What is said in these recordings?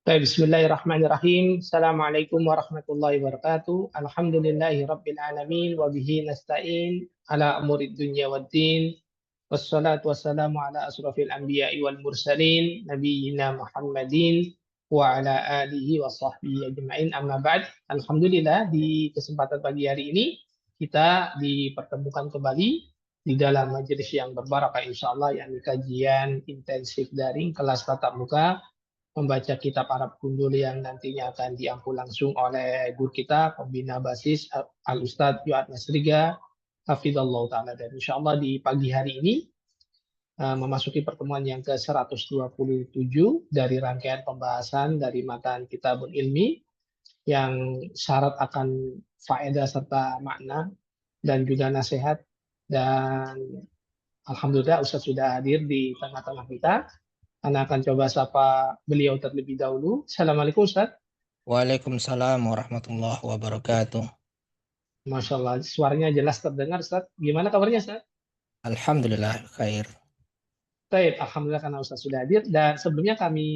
Baik, Bismillahirrahmanirrahim. Assalamualaikum warahmatullahi wabarakatuh. Alhamdulillahi rabbil alamin wa bihi nasta'in ala umurid dunya waddin. Wassalatu wassalamu ala asrafil anbiya'i wal mursalin nabiyyina Muhammadin wa ala alihi wa sahbihi ajma'in. Amma ba'd. Alhamdulillah di kesempatan pagi hari ini kita dipertemukan kembali di dalam majelis yang berbarakah insyaallah, yakni kajian intensif daring kelas tatap muka membaca kitab Arab Gundul yang nantinya akan diampu langsung oleh guru kita, pembina basis Al-Ustadz Yuat Nasriga, Hafizallah Ta'ala. Dan insya Allah di pagi hari ini memasuki pertemuan yang ke-127 dari rangkaian pembahasan dari matan kitabun ilmi yang syarat akan faedah serta makna dan juga nasihat. Dan Alhamdulillah Ustadz sudah hadir di tengah-tengah kita. Anda akan coba sapa beliau terlebih dahulu. Assalamualaikum Ustaz. Waalaikumsalam warahmatullahi wabarakatuh. Masya Allah, suaranya jelas terdengar Ustaz. Gimana kabarnya Ustaz? Alhamdulillah khair. Baik, Alhamdulillah karena Ustaz sudah hadir. Dan sebelumnya kami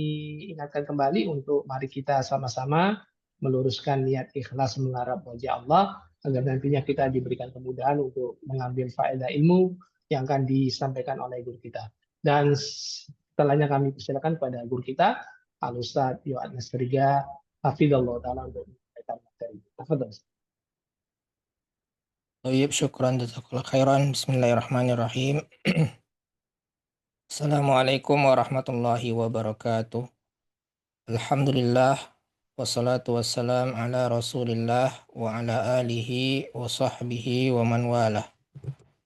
ingatkan kembali untuk mari kita sama-sama meluruskan niat ikhlas mengharap wajah Allah agar nantinya kita diberikan kemudahan untuk mengambil faedah ilmu yang akan disampaikan oleh guru kita. Dan setelahnya kami persilakan kepada guru kita, Al Ustadz Yohan Nasriga, Hafidhullah Ta'ala untuk menyampaikan materi. Tafadhol, Ustaz. Tayyib, syukran jazakallah khairan. Bismillahirrahmanirrahim. Assalamualaikum warahmatullahi wabarakatuh. Alhamdulillah wassalatu wassalam ala Rasulillah wa ala alihi wa sahbihi wa man walah.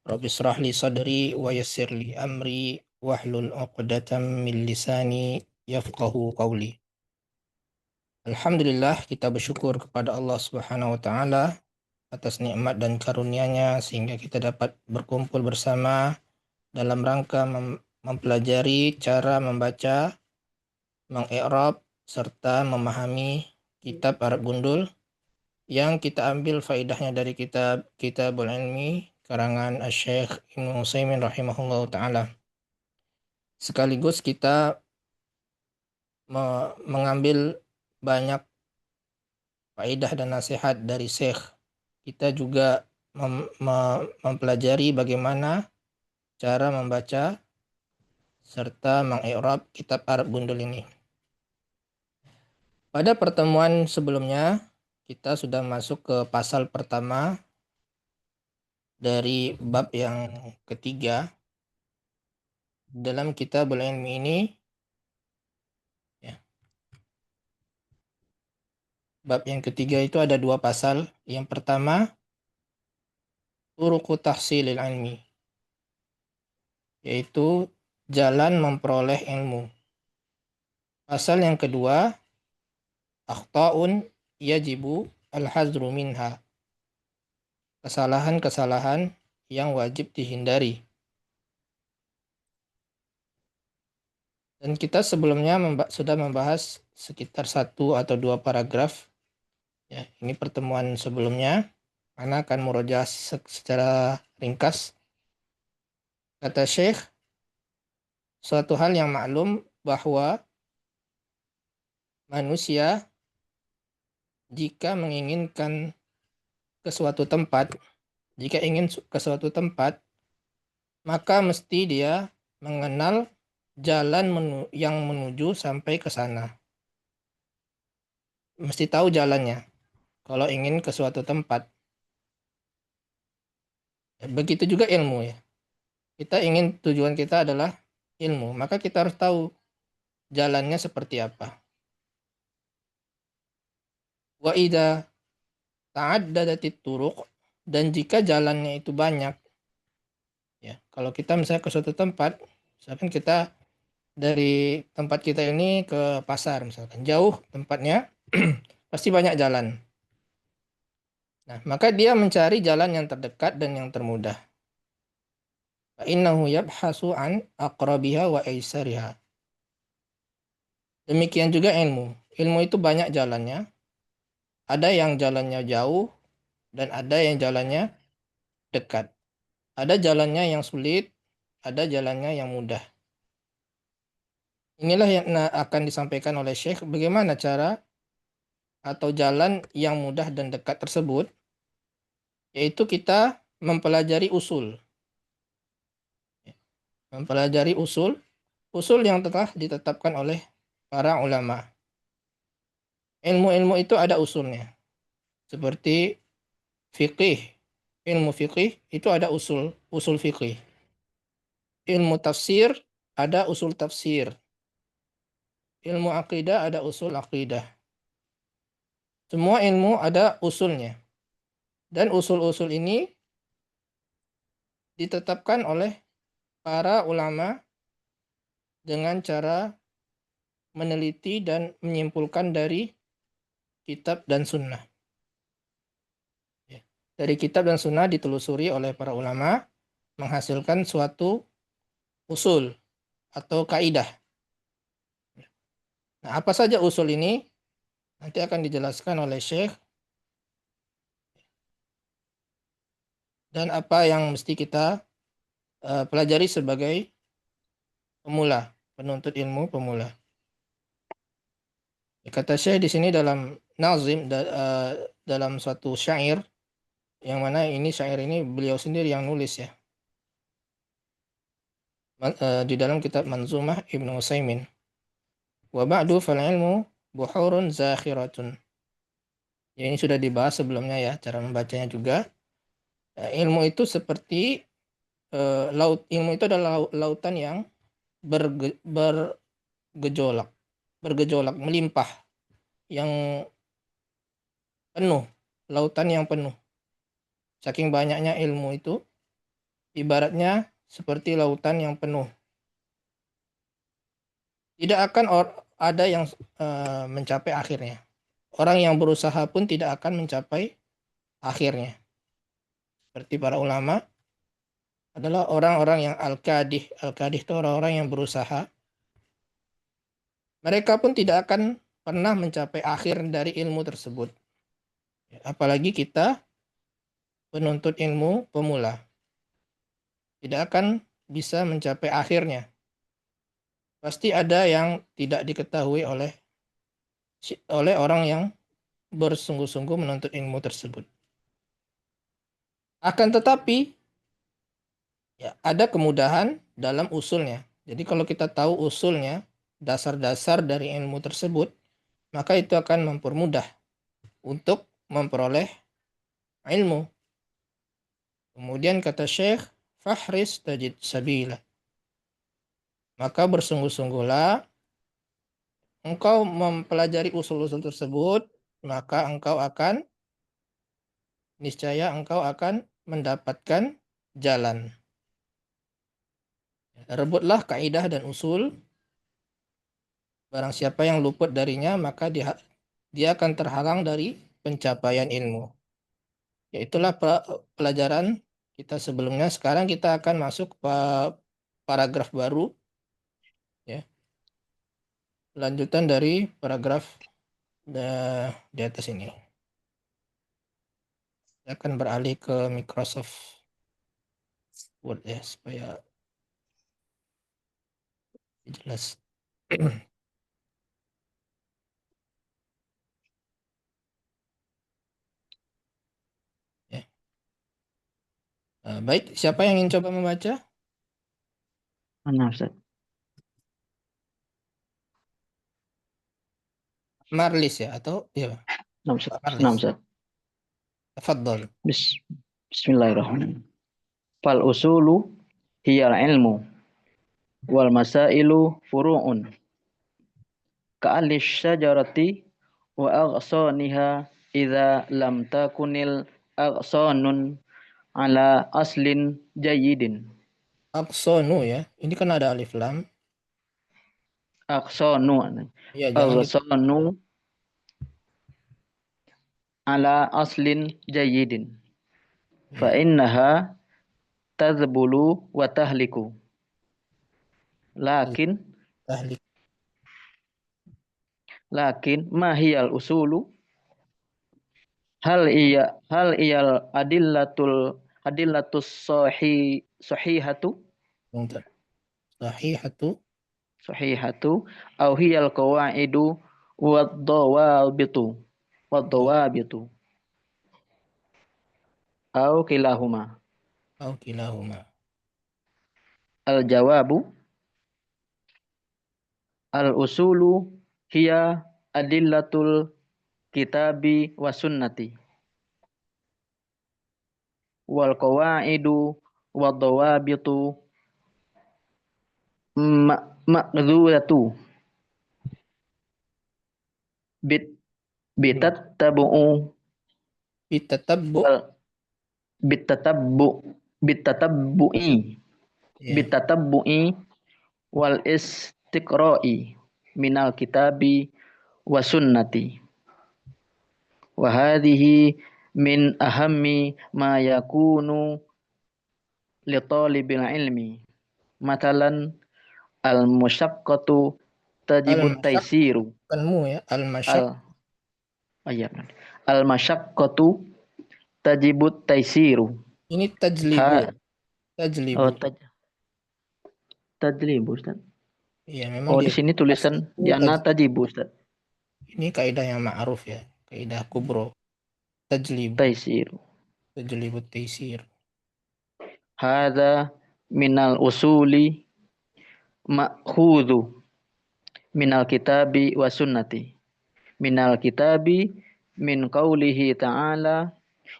Rabbi israh li sadri wa yassir li amri wahlul 'uqdatam min lisani yafqahu qawli. Alhamdulillah, kita bersyukur kepada Allah Subhanahu wa taala atas nikmat dan karunia-Nya sehingga kita dapat berkumpul bersama dalam rangka mempelajari cara membaca, mengi'rab serta memahami kitab Arab Gundul yang kita ambil faedahnya dari kitab Kitabul Ilmi karangan Asy-Syaikh Ibnu Utsaimin rahimahullahu taala. Sekaligus kita mengambil banyak faedah dan nasihat dari Syekh. Kita juga mempelajari bagaimana cara membaca serta mengi'rab kitab Arab Gundul ini. Pada pertemuan sebelumnya, kita sudah masuk ke pasal pertama dari bab yang ketiga dalam Kitabul Ilmi ini. Ya. Bab yang ketiga itu ada dua pasal. Yang pertama, turuqu tahsilil ilmi, yaitu jalan memperoleh ilmu. Pasal yang kedua, akhta'un yajibu al-hazru minha, kesalahan-kesalahan yang wajib dihindari. Dan kita sebelumnya sudah membahas sekitar 1 atau 2 paragraf. Ya, ini pertemuan sebelumnya. Ana akan murojaah secara ringkas. Kata Syekh, suatu hal yang maklum bahwa manusia jika menginginkan ke suatu tempat, jika ingin ke suatu tempat, maka mesti dia mengenal jalan yang menuju sampai ke sana. Mesti tahu jalannya kalau ingin ke suatu tempat. Begitu juga ilmu ya. Kita ingin tujuan kita adalah ilmu, maka kita harus tahu jalannya seperti apa. Wa idza ta'addadatit turuq, dan jika jalannya itu banyak, ya, kalau kita misalnya ke suatu tempat, misalkan kita dari tempat kita ini ke pasar misalkan, jauh tempatnya, pasti banyak jalan. Nah, maka dia mencari jalan yang terdekat dan yang termudah. Fa innahu yabhasu an aqrabiha wa aisariha. Demikian juga ilmu. Ilmu itu banyak jalannya. Ada yang jalannya jauh dan ada yang jalannya dekat. Ada jalannya yang sulit, ada jalannya yang mudah. inilah yang akan disampaikan oleh Syekh bagaimana cara atau jalan yang mudah dan dekat tersebut, yaitu kita mempelajari usul. Mempelajari usul yang telah ditetapkan oleh para ulama. Ilmu-ilmu itu ada usulnya. Seperti fikih. Ilmu fikih itu ada usul fikih. Ilmu tafsir ada usul tafsir. Ilmu akidah ada usul akidah. Semua ilmu ada usulnya. Dan usul-usul ini ditetapkan oleh para ulama dengan cara meneliti dan menyimpulkan dari kitab dan sunnah. Ya. Dari kitab dan sunnah ditelusuri oleh para ulama menghasilkan suatu usul atau kaidah. Nah, apa saja usul ini? Nanti akan dijelaskan oleh Syekh dan apa yang mesti kita pelajari sebagai pemula, penuntut ilmu pemula. Kata Syekh di sini dalam nazim dalam suatu syair yang mana ini syair ini beliau sendiri yang nulis ya. Di dalam kitab Manzumah Ibnu Utsaimin. Wa ba'du fal ilmu buhurun zakhiratun. Ya, ini sudah dibahas sebelumnya ya, cara membacanya juga. Ilmu itu seperti ilmu itu adalah lautan yang bergejolak, melimpah, yang penuh, lautan yang penuh. Saking banyaknya ilmu itu, ibaratnya seperti lautan yang penuh. Tidak akan ada yang mencapai akhirnya. Orang yang berusaha pun tidak akan mencapai akhirnya. Seperti para ulama adalah orang-orang yang al-kadih. Al-kadih itu orang-orang yang berusaha. Mereka pun tidak akan pernah mencapai akhir dari ilmu tersebut. Apalagi kita penuntut ilmu pemula. Tidak akan bisa mencapai akhirnya. Pasti ada yang tidak diketahui oleh orang yang bersungguh-sungguh menuntut ilmu tersebut. Akan tetapi ya, ada kemudahan dalam usulnya. Jadi kalau kita tahu usulnya, dasar-dasar dari ilmu tersebut, maka itu akan mempermudah untuk memperoleh ilmu. Kemudian kata Syekh, fahris tajid sabila. Maka bersungguh-sungguhlah engkau mempelajari usul-usul tersebut, maka niscaya engkau akan mendapatkan jalan. Rebutlah kaidah dan usul. Barang siapa yang luput darinya, maka dia akan terhalang dari pencapaian ilmu. Yaitulah pelajaran kita sebelumnya. Sekarang kita akan masuk ke paragraf baru. Ya. Lanjutan dari paragraf di atas ini. Saya akan beralih ke Microsoft Word ya, supaya jelas. Ya. Baik, siapa yang ingin coba membaca? Mana Ustaz? Marlis ya, atau ya, Nah, Ustaz. Pak Nah, Marlis. Ustaz. Tafadhol. Bismillahirrahmanirrahim. Fal usulu hiyal ilmu wal masailu furu'un ka'alis syajarati wa aghsaniha idza lam takunil aghsanun ala aslin jayyidin. Aksonu ya, ini kan ada alif lam. Aghsanu Ya, jangan aghsanu ala aslin jayyidin. Fa ya, innaha tadhbulu wa tahliku. Lakin tahlik. ma hiyal usulu hal iyal adillatus sahihatu Sahihatu sahihatu au hiyal qawaidu wad-dawabitu au kilahuma. Au kilahuma. Al-jawabu al-usulu hiya adillatul kitabi wa sunnati wal qawaidu wad dawabitu ma'dhuratu bit bitattabu'u Bitatabbu. wal bitatabbu'i Ya. bitatabbu'i wal istiqra'i minal kitabi wa sunnati wa hadhihi min ahammi ma yakunu li talibil ilmi matalan al musyaqqatu tajibut Al-masyak taisiru bukanmu ya. Al-masyak. al ayat al masyaqqatu tajibut taisiru Ini tajlibu. ha Tajlibu. tajlibu Ustaz. Iya, memang Oh, dia di sini tulisan asli di ana tajibu Ustaz. ini kaidah yang ma'ruf ya. Kaidah kubro. Tajlibu. Taisiru. Tajlibu taisir. Hadza minal usuli ma'khudhu minal kitabi wa sunnati. Minal kitabi min qawlihi ta'ala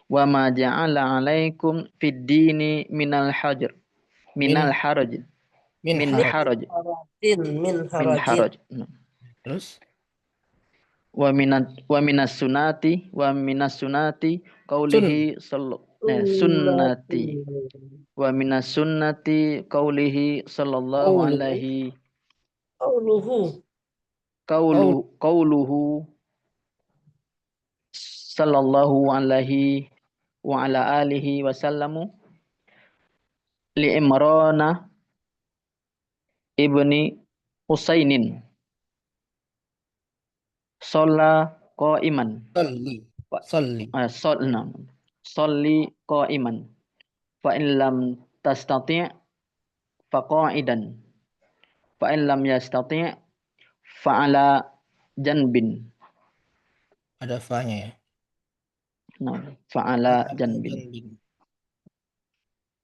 wa ma ja'ala 'alaikum fid dini minal hajr. Minal Min haraj. min Min haraj. haraj. min Min harajin. haraj. Terus Wa minas sunati qawlihi sunnati. Wa minas sunnati qawlihi sallallahu qauluhu alaihi Qauluhu. qawluhu sallallahu alaihi wa ala alihi wasallamu li Imrana ibni Husainin sholla qa'iman salli. Salli. Sholli qa'iman fa in lam tastati' fa qa'idan fa in lam yastati' fa ala janbin. Ada fa-nya ya. Nah, fa ala janbin. Janbin.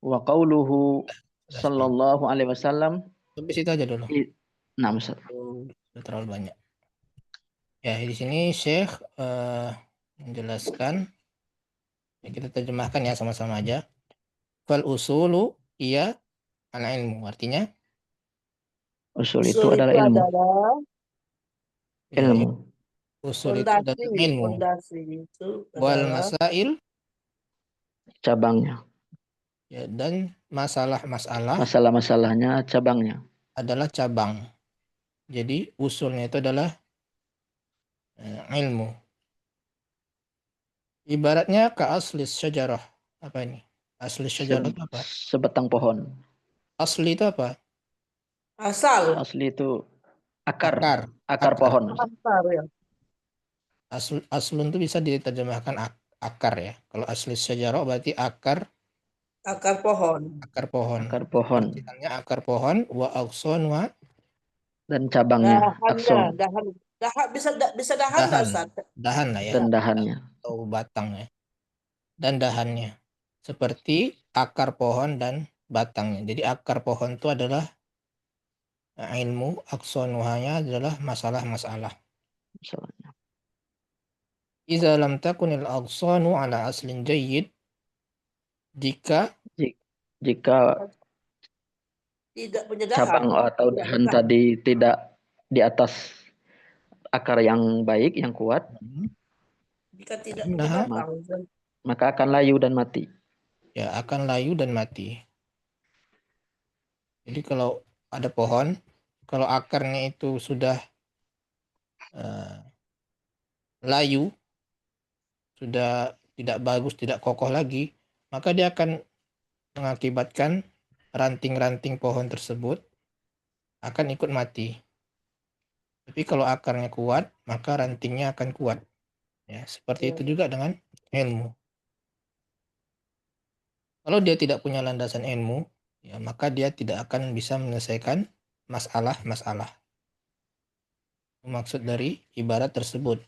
Wa qawluhu Sudah, sallallahu alaihi wasallam sampai situ aja dulu. Nah, Ustaz. Sudah terlalu banyak. Ya, di sini Syekh menjelaskan. Ya, kita terjemahkan ya sama-sama aja. Fal usulu iya al ilmu. Artinya Usul itu Usul adalah itu ilmu. adalah ya, Ilmu. usul itu adalah ilmu. fondasi itu Wal adalah masail Cabangnya. ya, dan masalah-masalah Masalah-masalahnya cabangnya. adalah cabang. Jadi usulnya itu adalah ilmu. Ibaratnya ke asli syajarah. Apa ini? Asli syajarah itu apa? Sebatang pohon. Asli itu apa? asal. Asli itu akar Akar. pohon. Akar ya. Aslun itu bisa diterjemahkan akar ya. Kalau asli syajarah berarti akar Akar pohon. pohon. Akar pohon. Artinya akar pohon wa akson wa Dan cabangnya. Akson. Dahan bisa dahan nggak, Ustaz? dahan lah ya. Dan dahannya. Atau batangnya. Dan dahannya. Seperti akar pohon dan batangnya. Jadi akar pohon itu adalah ilmu, aksonuhanya adalah masalah-masalah. Misalnya. Iza lam takunil aksonu ala aslin jayyid. Jika Tidak punya dahan. cabang atau dahan tadi tidak di atas akar yang baik, yang kuat, Jika tidak Nah, punya batang. maka akan layu dan mati. ya akan layu dan mati. Jadi kalau ada pohon, kalau akarnya itu sudah layu, sudah tidak bagus, tidak kokoh lagi, maka dia akan mengakibatkan ranting-ranting pohon tersebut akan ikut mati. Tapi kalau akarnya kuat, maka rantingnya akan kuat. Ya, seperti itu juga dengan ilmu. Kalau dia tidak punya landasan ilmu, ya maka dia tidak akan bisa menyelesaikan masalah. Maksud dari ibarat tersebut.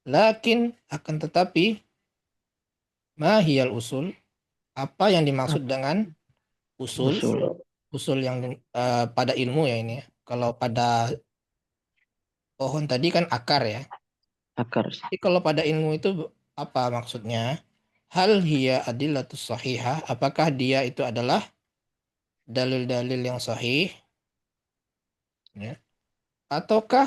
Lakin akan tetapi mahiyal usul, apa yang dimaksud dengan usul? Usul. Usul yang pada ilmu ya ini ya. Kalau pada pohon tadi kan akar ya. Akar. Jadi kalau pada ilmu itu apa maksudnya? Hal hiya adillatus sahihah, apakah dia itu adalah dalil-dalil yang sahih ya? Ataukah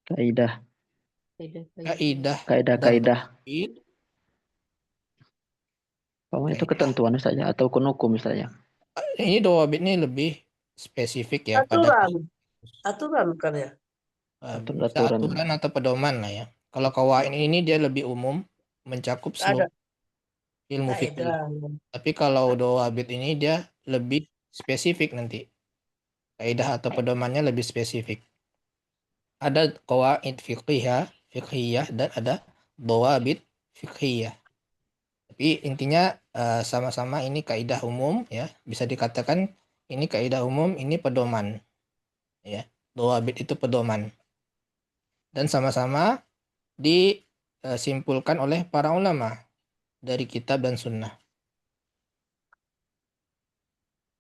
Kaidah. kaidah dan Kaidah-kaidah. tauhid? Itu Kaidah. ketentuan saja atau hukum saja. Ini dawabit ini lebih spesifik ya pada Aturan kan ya. bisa aturan atau pedoman lah ya. Kalau kawaid ini dia lebih umum, mencakup Ada seluruh ilmu fikih. kaidah. Tapi kalau dawabit ini dia lebih spesifik nanti. Kaidah atau pedomannya lebih spesifik. Ada qawaid fiqhiyah dan ada dawabit fiqhiyah. Tapi intinya sama-sama ini kaidah umum ya, bisa dikatakan ini kaidah umum, ini pedoman. Ya, dawabit itu pedoman. Dan sama-sama disimpulkan oleh para ulama dari kitab dan sunnah.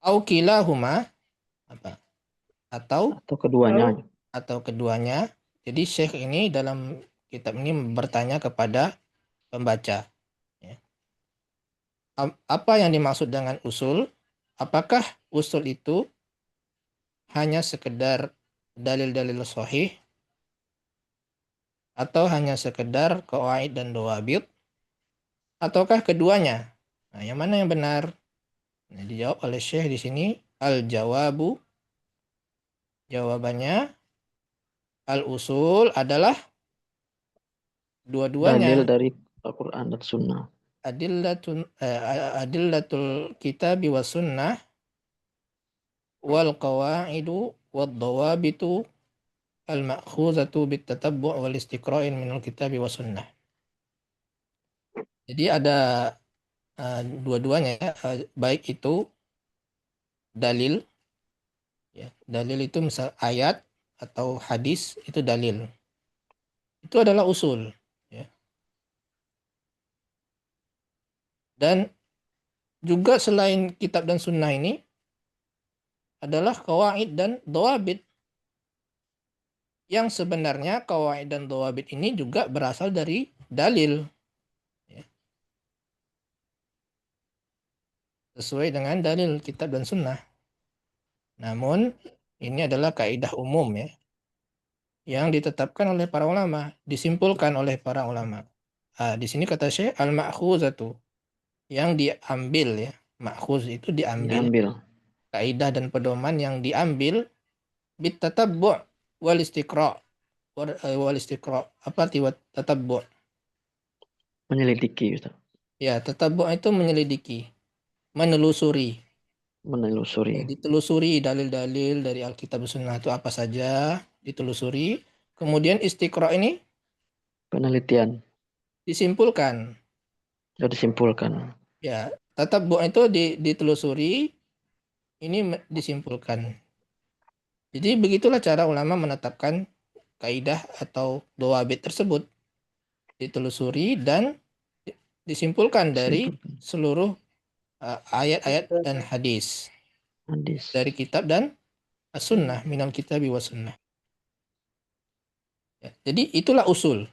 Au kilahuma apa? Atau keduanya. Atau keduanya. Jadi Syekh ini dalam kitab ini bertanya kepada pembaca. Ya. Apa yang dimaksud dengan usul? Apakah usul itu hanya sekedar dalil-dalil sahih atau hanya sekedar qawaid dan dawabit? Ataukah keduanya? Nah, yang mana yang benar? Nah, dijawab oleh Syekh di sini al-jawabu. Jawabannya al-usul adalah dua-duanya. Dalil dari Al-Quran dan Sunnah. Adillatul kitabi was sunnah wal qawaidu wad dawabitu al ma'khuzatu bit tatabbu' wal istiqra'in minal kitabi was sunnah. Jadi ada dua-duanya ya, baik itu dalil ya. Dalil itu misal ayat atau hadis itu dalil. Itu adalah usul ya. Dan juga selain kitab dan sunnah ini adalah qawaid dan dawabit. Yang sebenarnya qawaid dan dawabit ini juga berasal dari dalil. Ya. Sesuai dengan dalil kitab dan sunnah. Namun ini adalah kaidah umum ya. Yang ditetapkan oleh para ulama, disimpulkan oleh para ulama. Di sini kata Syekh al-ma'khuzatu, yang diambil ya. Ma'khuz itu diambil. Kaidah dan pedoman yang diambil bit tatabbu' wal istiqra'. Wal istiqra'. Apa arti tatabbu'? Menyelidiki, Ustaz. Ya, tatabbu' itu menyelidiki, menelusuri. Ya, ditelusuri dalil-dalil dari Alkitab dan Sunnah itu apa saja, ditelusuri. Kemudian istiqra' ini penelitian. Disimpulkan. Ya, tatabbu' itu ditelusuri, ini disimpulkan. Jadi begitulah cara ulama menetapkan kaidah atau dawabit tersebut. Ditelusuri dan disimpulkan dari seluruh ayat-ayat dan hadis. Dari kitab dan sunnah, minal kitabi wa sunnah. Ya, jadi itulah usul.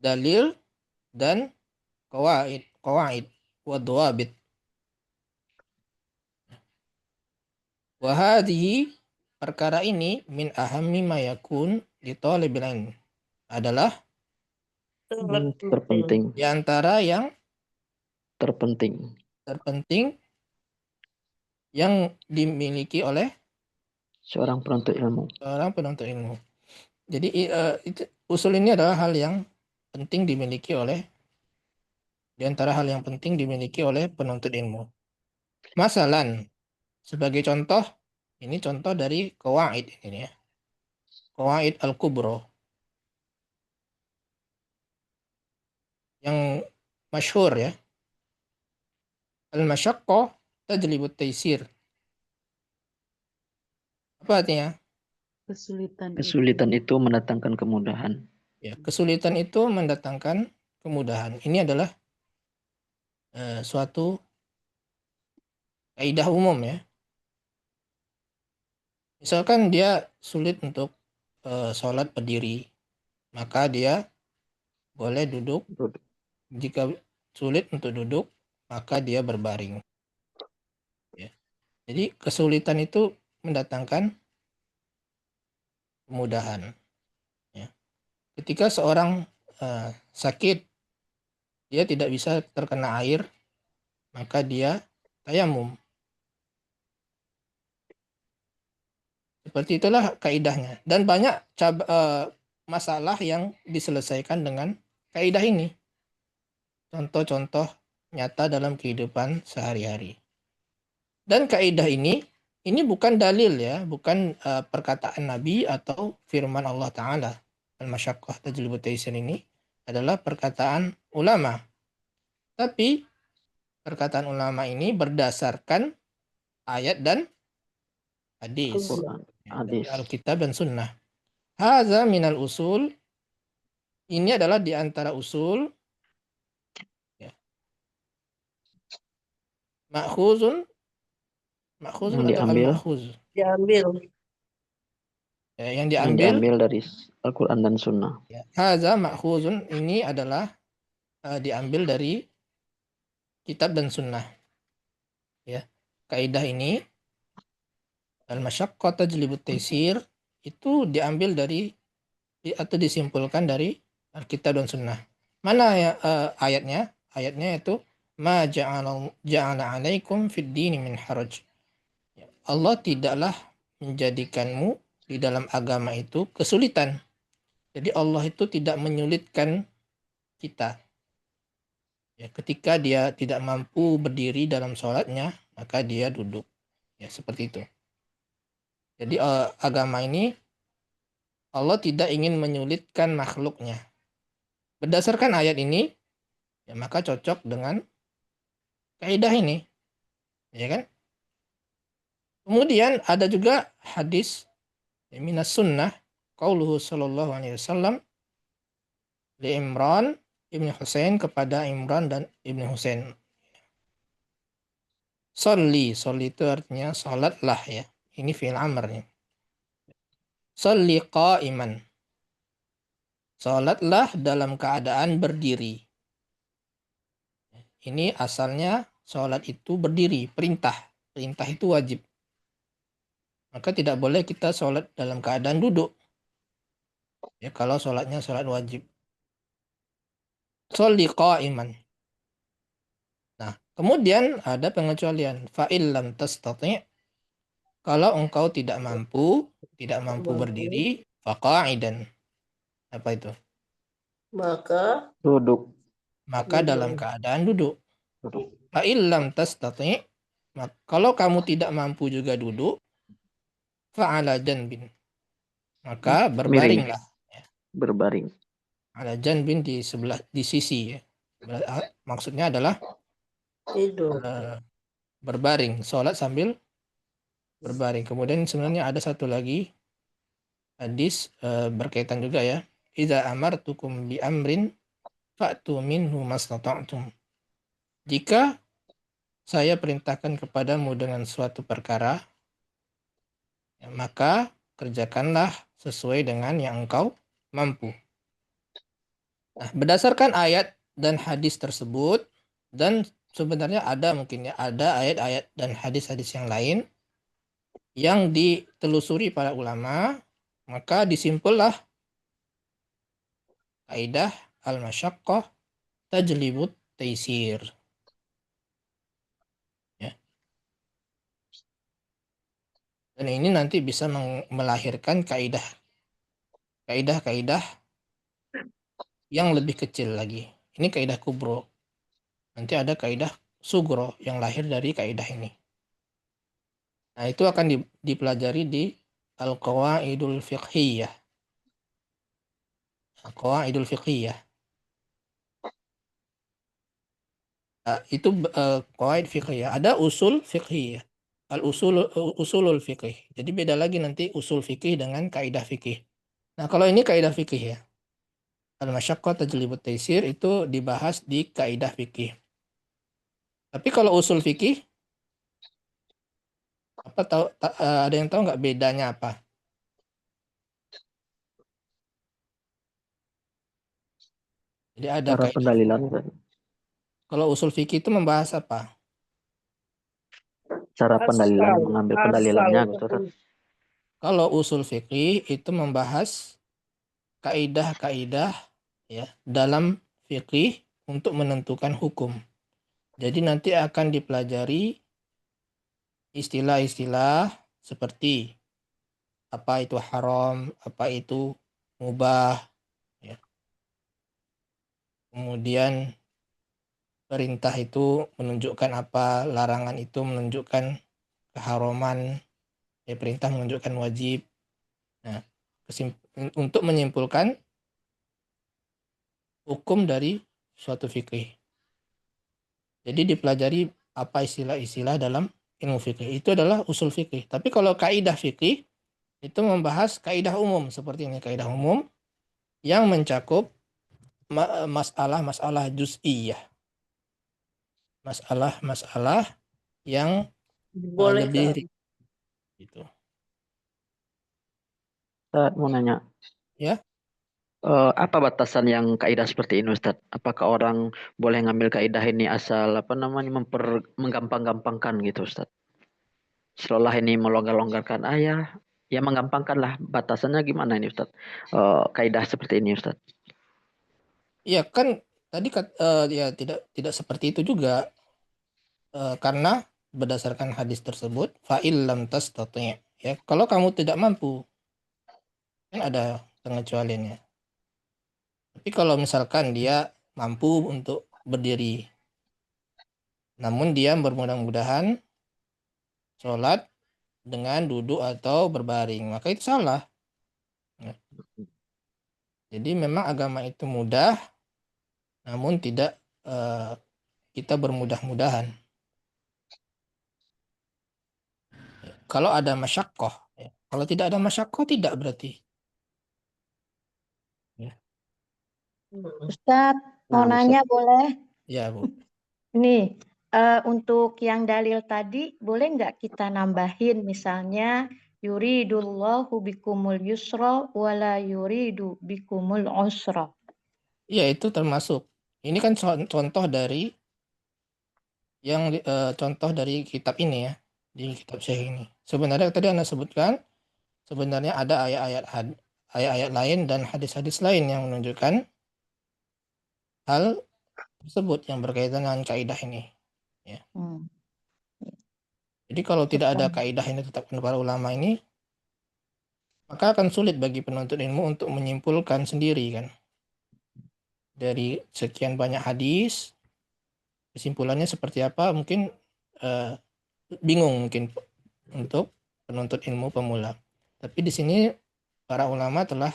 Dalil dan qawaid wa dawabit. Wa hadhihi, perkara ini, min ahammi ma yakun li talibil ilm, adalah terpenting. Di antara yang terpenting yang dimiliki oleh seorang penuntut ilmu. Jadi usul ini adalah hal yang penting dimiliki oleh di antara hal yang penting dimiliki oleh penuntut ilmu. Masalan, sebagai contoh, ini contoh dari qawaid ini ya. Qawaid al-kubra yang masyhur ya. Al-masyaqqah tajlibut taisir. Apa artinya? Kesulitan itu mendatangkan kemudahan. Ya, kesulitan itu mendatangkan kemudahan. Ini adalah suatu kaidah umum ya. Misalkan dia sulit untuk sholat berdiri, maka dia boleh duduk. Jika sulit untuk duduk, maka dia berbaring. Ya. Jadi kesulitan itu mendatangkan kemudahan. Ya. Ketika seorang sakit, dia tidak bisa terkena air, maka dia tayamum. Seperti itulah kaidahnya. Dan banyak masalah yang diselesaikan dengan kaidah ini. Contoh-contoh nyata dalam kehidupan sehari-hari. Dan kaidah ini bukan dalil ya, bukan perkataan Nabi atau firman Allah Ta'ala. Al-masyaqqah tajlibut taisir ini adalah perkataan ulama. Tapi perkataan ulama ini berdasarkan ayat dan hadis. Quran, Dari hadis. Alkitab dan Sunnah. Haza minal usul. Ini adalah di antara usul. Ya. Ma'khuzun Yang atau diambil, al-ma'khuz. Diambil. Ya, yang yang diambil. diambil dari Al-Quran dan Sunnah. Ya. Haza ma'khuzun ini adalah diambil dari kitab dan sunnah. Ya. Kaidah ini al-masyaqqah tajlibut taisir itu diambil dari atau disimpulkan dari Alkitab dan Sunnah. Mana ya ayatnya? Ayatnya itu ma ja'ala 'alaikum fid dini min haraj. Allah tidaklah menjadikanmu di dalam agama itu kesulitan. Jadi Allah itu tidak menyulitkan kita. Ya, ketika dia tidak mampu berdiri dalam sholatnya, maka dia duduk. Ya, seperti itu. Jadi agama ini Allah tidak ingin menyulitkan makhluknya. Berdasarkan ayat ini, ya maka cocok dengan kaidah ini. Ya kan? Kemudian ada juga hadis minas sunnah qauluhu sallallahu alaihi wasallam li Imran ibn Husain kepada Imran dan ibn Husain. Sholli itu artinya salatlah ya. Ini fi'il amr nih. Sholli qa'iman. Salatlah dalam keadaan berdiri. Ini asalnya salat itu berdiri, perintah. Perintah itu wajib. Maka tidak boleh kita salat dalam keadaan duduk. Ya, kalau salatnya salat wajib. Sholli qa'iman. Nah, kemudian ada pengecualian. Fa'il lam tastati'. Kalau engkau tidak mampu berdiri, faqa'idan. Apa itu? Maka Duduk. Maka dalam keadaan duduk. Fa'il lam tastati'. Kalau kamu tidak mampu juga duduk, fa'ala janbin. Maka berbaringlah. Berbaring. Ala janbin di sebelah, di sisi ya. Maksudnya adalah hidup. berbaring, sholat sambil berbaring. Kemudian sebenarnya ada satu lagi hadis berkaitan juga ya. Idza amartukum bi amrin fa'tu minhu mastata'tum. Jika saya perintahkan kepadamu dengan suatu perkara, ya, maka kerjakanlah sesuai dengan yang engkau mampu. Nah, berdasarkan ayat dan hadis tersebut, dan sebenarnya ada mungkin ya, ada ayat-ayat dan hadis-hadis yang lain yang ditelusuri para ulama, maka disimpullah kaidah al-masyaqqah tajlibut taisir. Ya. Dan ini nanti bisa melahirkan kaidah-kaidah yang lebih kecil lagi. Ini kaidah kubro. Nanti ada kaidah sugro yang lahir dari kaidah ini. Nah, itu akan dipelajari di Al-Qawaidul Fiqhiyah. Al-Qawaidul Fiqhiyah. Itu qawaid fiqhiyah. Ada usul fiqhiyah. Usulul fiqih. Jadi beda lagi nanti usul fikih dengan kaidah fikih. Nah, kalau ini kaidah fikih ya. Al-masyaqqah tajlibut taisir itu dibahas di kaidah fikih. Tapi kalau usul fikih ada yang tahu nggak bedanya apa? Jadi ada Cara kaidah. pendalilan, Ustaz. Kalau usul fikih itu membahas apa? Cara pendalilan, Asal, mengambil asal pendalilannya gitu, Ustaz. hukum. Kalau usul fikih itu membahas kaidah-kaidah ya dalam fikih untuk menentukan hukum. Jadi nanti akan dipelajari istilah-istilah seperti apa itu haram, apa itu mubah, ya. Kemudian perintah itu menunjukkan apa, larangan itu menunjukkan keharaman, ya, perintah menunjukkan wajib. Nah, untuk menyimpulkan hukum dari suatu fikih. Jadi dipelajari apa istilah-istilah dalam ilmu fikih. Itu adalah usul fikih. Tapi kalau kaidah fikih itu membahas kaidah umum seperti ini, kaidah umum yang mencakup masalah-masalah juz'iyah. Masalah-masalah yang lebih Dibolehkan. gitu. Ustaz mau nanya, Ya. apa batasan yang kaidah seperti ini, Ustaz? Apakah orang boleh ngambil kaidah ini asal apa namanya menggampang-gampangkan gitu, Ustaz? Seolah ini melonggar-longgarkan ya menggampangkan lah. Batasannya gimana ini, Ustaz? Kaidah seperti ini, Ustaz. Iya kan tadi ya tidak seperti itu juga. Karena berdasarkan hadis tersebut fa'il lam tastati', ya kalau kamu tidak mampu kan ada pengecualiannya. Tapi kalau misalkan dia mampu untuk berdiri namun dia bermudah-mudahan sholat dengan duduk atau berbaring maka itu salah, ya. Jadi memang agama itu mudah namun tidak kita bermudah-mudahan. Kalau ada masyaqqah, ya. Kalau tidak ada masyaqqah tidak berarti, ya. Ustadz, mau Nah, nanya Ustaz. boleh? Ya, Bu. Nih, untuk yang dalil tadi, boleh nggak kita nambahin misalnya yuridullahu bikumul yusra wala yuridu bikumul usra. Ya, itu termasuk. Ini kan contoh dari contoh dari kitab ini ya, di kitab Syekh ini. Sebenarnya tadi Anda sebutkan sebenarnya ada ayat-ayat lain dan hadis-hadis lain yang menunjukkan hal tersebut yang berkaitan dengan kaidah ini, ya. Hmm. Jadi kalau tidak ada Syukran. kaidah ini ditetapkan para ulama ini, maka akan sulit bagi penuntut ilmu untuk menyimpulkan sendiri kan. Dari sekian banyak hadis, kesimpulannya seperti apa mungkin bingung mungkin untuk penuntut ilmu pemula. Tapi di sini para ulama telah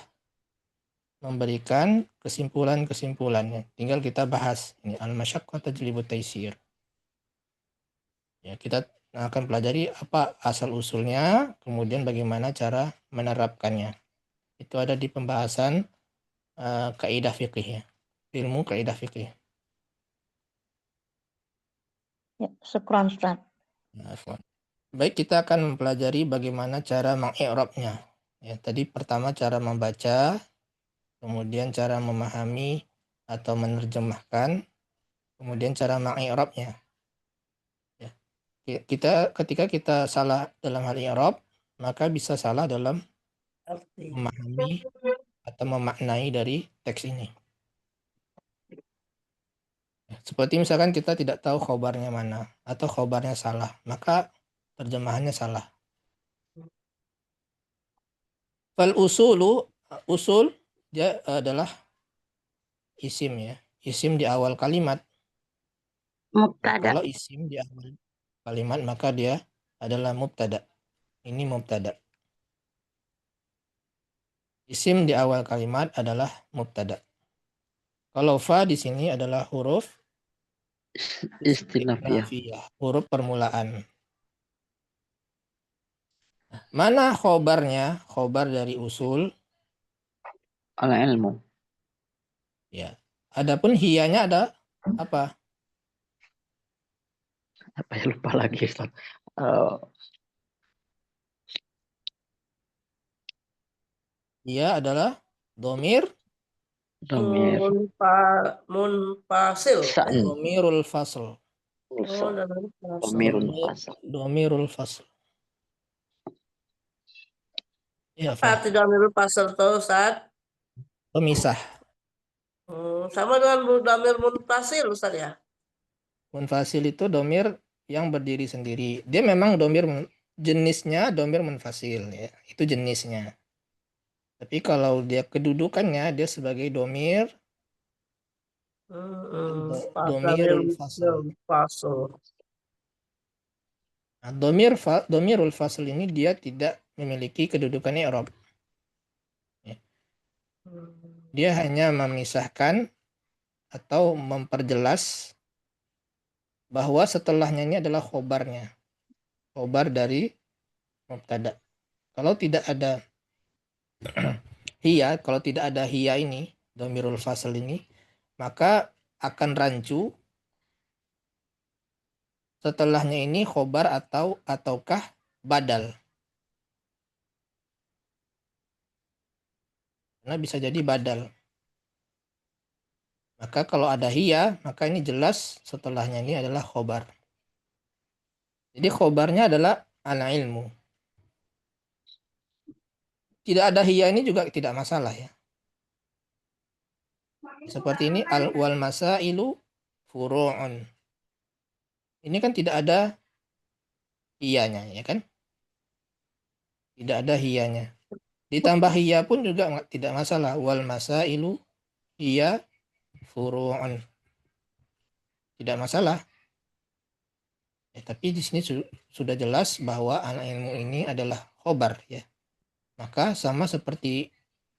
memberikan kesimpulan-kesimpulannya. Tinggal kita bahas ini al-masyaqqah tajlibut taisir. Ya, kita akan pelajari apa asal usulnya, kemudian bagaimana cara menerapkannya. Itu ada di pembahasan kaidah fikih ya. Ilmu kaidah fikih. Ya, syukran, Ustaz. Nah, baik, kita akan mempelajari bagaimana cara mengi'rabnya. Ya, tadi pertama cara membaca, kemudian cara memahami atau menerjemahkan, kemudian cara mengi'rabnya. Ya. Ketika kita salah dalam hal i'rab, maka bisa salah dalam memahami atau memaknai dari teks ini. Seperti misalkan kita tidak tahu khobarnya mana atau khobarnya salah, maka terjemahannya salah. Fal usul dia adalah isim ya. Isim di awal kalimat. Nah, Mubtada. kalau isim di awal kalimat maka dia adalah mubtada. Ini mubtada. Isim di awal kalimat adalah mubtada. Kalau fa di sini adalah huruf Istinafiyah. huruf permulaan. Mana khobarnya? Khobar dari usul. Al-ilmu. Ya. Adapun hiyanya ada apa? Apa ya, lupa lagi Ustaz. Hiya adalah domir. Domir. Munfasil. Sa'an. Domirul fasl. Oh, dalam fasal. Domirul fasl. Domirul fasl. Ya, Apa arti damirul fasal tuh, Ustaz? pemisah. Sama dengan damir munfasil, Ustaz ya? Munfasil itu domir yang berdiri sendiri. Dia memang domir jenisnya domir munfasil ya. Itu jenisnya. Tapi kalau dia kedudukannya dia sebagai domir domirul fasl. Nah, domirul fasl ini dia tidak memiliki kedudukan i'rab. Ya. Dia hanya memisahkan atau memperjelas bahwa setelahnya ini adalah khobarnya. Khobar dari mubtada. Kalau tidak ada hiya, kalau tidak ada hiya ini, domirul fasl ini, maka akan rancu setelahnya ini khobar ataukah badal. Karena bisa jadi badal. Maka kalau ada hiya, maka ini jelas setelahnya ini adalah khobar. Jadi khobarnya adalah al-ilmu. Tidak ada hiya ini juga tidak masalah ya. Seperti ini wal masailu furu'un. Ini kan tidak ada hiyanya ya kan? Tidak ada hiyanya. Ditambah hiya pun juga tidak masalah. Wal masailu hiya furu'un. Tidak masalah. Ya, tapi di sini sudah jelas bahwa al-ilmu ini adalah khobar ya. Maka sama seperti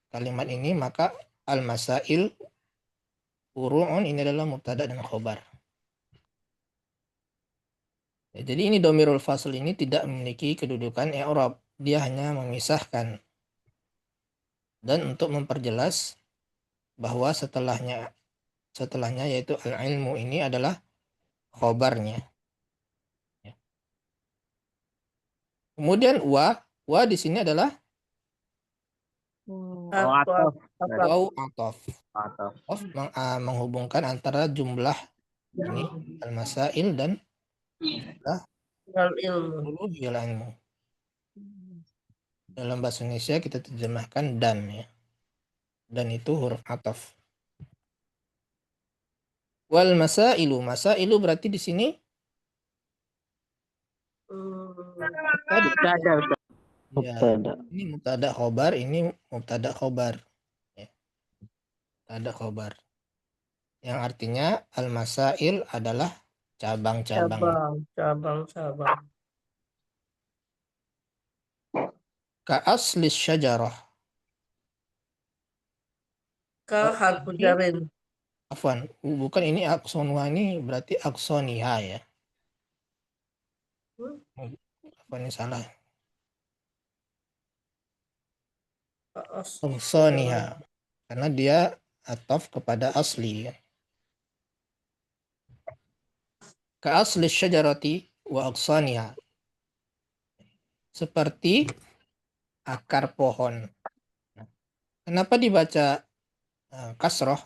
kalimat ini, maka al-masail furu'un ini adalah mubtada dan khobar. Ya, jadi ini domirul fasl ini tidak memiliki kedudukan i'rab. Dia hanya memisahkan. Dan untuk memperjelas bahwa setelahnya yaitu al-ilmu ini adalah khobarnya. Ya. Kemudian wa di sini adalah waw atof. Menghubungkan antara jumlah ini al-masail dan ilmu. Dalam bahasa Indonesia kita terjemahkan dan ya. Dan itu huruf atof. Wal masailu berarti di sini Mubtada. Ini mubtada khobar, ini mubtada khobar. Ya. Mubtada khobar. Yang artinya al-masail adalah cabang-cabang. Ka asli syajarah. Ka harfu jarin. Afwan, bukan ini aksonwa, ini berarti aksoniha ya. Apa ini salah? Aksoniha. Karena dia ataf kepada asli. Ka asli syajarati wa aksoniha. Seperti akar pohon. Kenapa dibaca kasroh?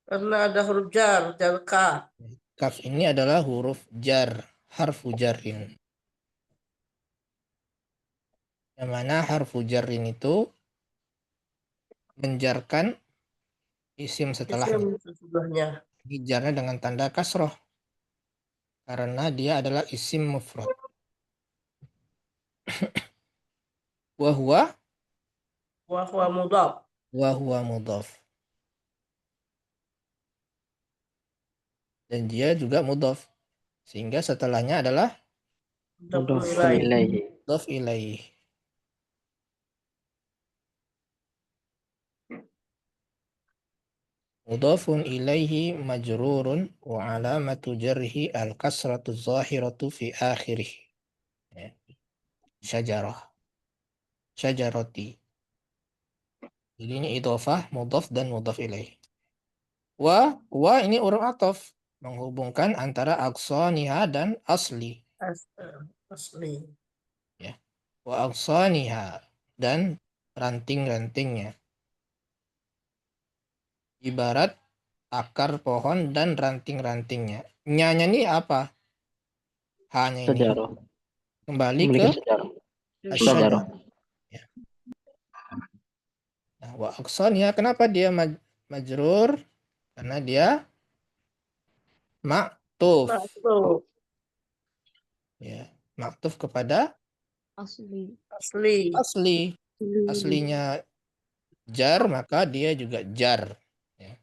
Karena ada huruf jar ka. Kaf ini adalah huruf jar, harfu jarin. Yang mana harfu jarin itu menjarkan isim setelahnya. Jarnya dengan tanda kasroh. Karena dia adalah isim mufrad. Wahwa mudhaf. Wahwa mudhaf. Dan dia juga mudhaf. Sehingga setelahnya adalah Mudhaf ilaihi. mudhaf ilaih. mudhafun ilaihi majrurun wa alamatu jarhi al-kasratu zahiratu fi akhirih. Ya. Syajarah. Syajarati. Jadi ini idhofah, mudhaf dan mudhaf ilaih. Wa ini uruf ataf menghubungkan antara aqsaniha dan asli. Asli. Ya. Wa aqsaniha dan ranting-rantingnya. Ibarat akar pohon dan ranting-rantingnya. Nyanya ini apa? Hanya ini. Sejarah. Kembali ke Memiliki sejarah. asyajarah. Ya. Nah, wa aqsaniha kenapa dia majrur? Karena dia maktuf. Masuk. Ya, maktuf kepada Asli. Asli. asli. Aslinya jar, maka dia juga jar. Ya.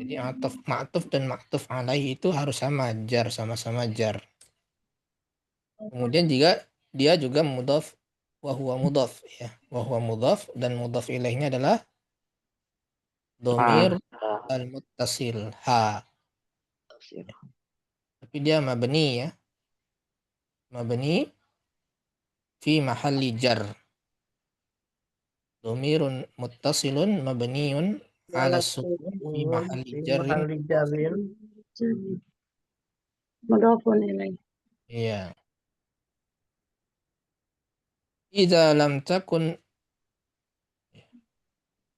Jadi maktuf dan maktuf alaih itu harus sama jar, sama-sama jar. Kemudian dia juga mudhaf wa huwa mudhaf ya. Wa huwa mudhaf dan mudhaf ilaihnya adalah dhamir al-muttasil ha. Tapi dia mabni ya. Mabni fi mahalli jar. Dhamirun muttasilun mabniun ala sukun fi mahalli jarrin. Mudhafun ilaih. Iya. Idza lam takun.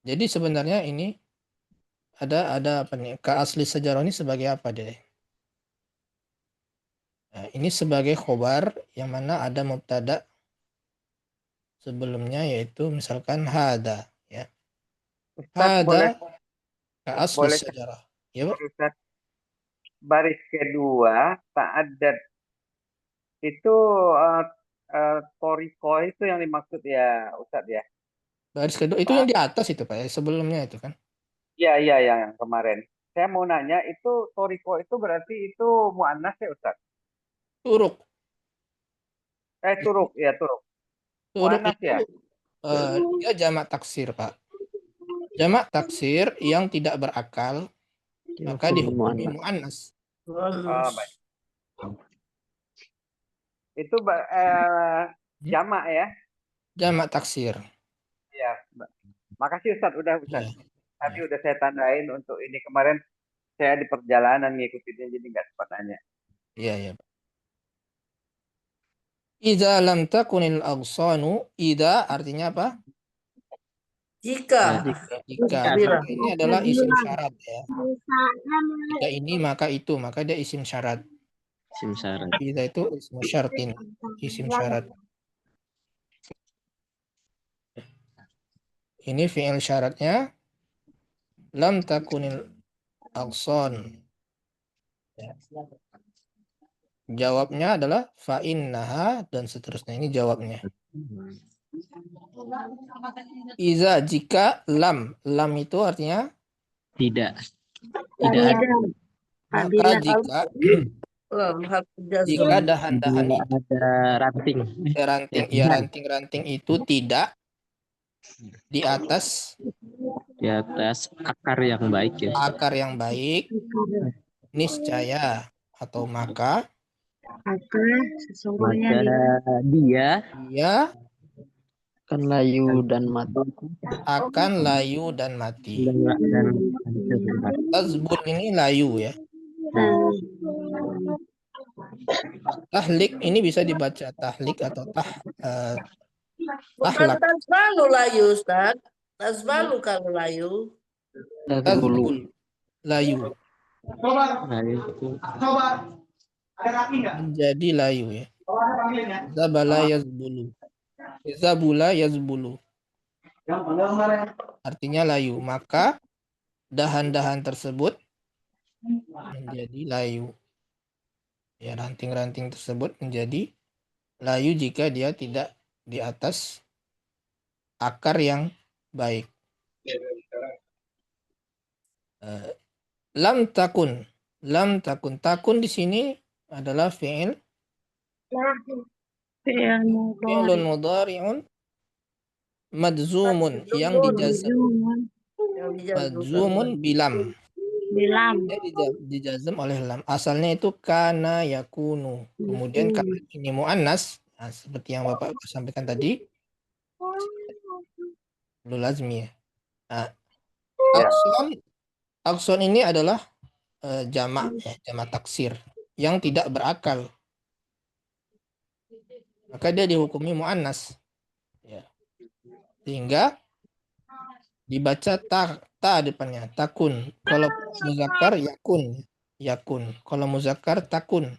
Jadi sebenarnya ini ada apa nih? Ka asli sejarah ini sebagai apa deh? Nah, ini sebagai khobar yang mana ada mubtada sebelumnya yaitu misalkan hada ya. Ustaz, boleh Hada ka asli boleh sejarah. Ya, Bu? Ustaz, baris kedua ta'addad itu toriko itu yang dimaksud ya Ustaz ya. Baris kedua itu yang di atas itu Pak ya, sebelumnya itu kan. Iya yang kemarin. Saya mau nanya itu toriko itu berarti itu muannas ya Ustaz? Turuk. Turuk ya turuk. Turuk Muannas itu ya. dia jamak taksir Pak. Jamak taksir yang tidak berakal maka dihukumi muannas. Oh, baik. Itu jamak ya? Jamak taksir. Iya. Makasih Ustaz, udah Ustaz. Ya. Tadi udah saya tandain untuk ini kemarin saya di perjalanan ngikutinnya jadi nggak sempat nanya. Iya. Idza lam takunil aghsanu, idza artinya apa? Jika. Jika ini adalah isim syarat ya. Jika ini maka itu, maka dia isim syarat. Isim syarat. Idza itu ismu syartin, isim syarat. Ini fi'il syaratnya lam takunil aghsan. Jawabnya adalah fa innaha dan seterusnya. Ini jawabnya. Iza jika lam itu artinya Tidak Tidak. maka jika dahan-dahan itu ada ranting. Ranting-ranting itu tidak di atas akar yang baik ya. Akar yang baik niscaya atau maka Sesungguhnya dia akan layu dan mati. Tazbul ini layu ya. Tahlik ini bisa dibaca tahlik atau tahlak. Tasbalu layu Ustaz. Tasbalu kalau layu. Tazbul layu. Menjadi layu ya. Zabala yazbulu. Zabula yazbulu. Artinya layu. Maka dahan-dahan tersebut menjadi layu. Ya, ranting-ranting tersebut menjadi layu jika dia tidak di atas akar yang baik. Lam takun. Takun di sini adalah fi'lun mudhari'un madzumun yang dijazm. Madzumun bilam. Bilam. Dijazm oleh lam. Asalnya itu kana yakunu. Kemudian karena ini muannas, nah, seperti yang Bapak sampaikan tadi, perlu lazmi ya. Nah, Ya. akson ini adalah jamak ya, jamak taksir yang tidak berakal. Maka dia dihukumi muannas. Ya. Sehingga dibaca ta depannya, takun. Kalau muzakkar yakun, yakun. Kalau muzakkar takun.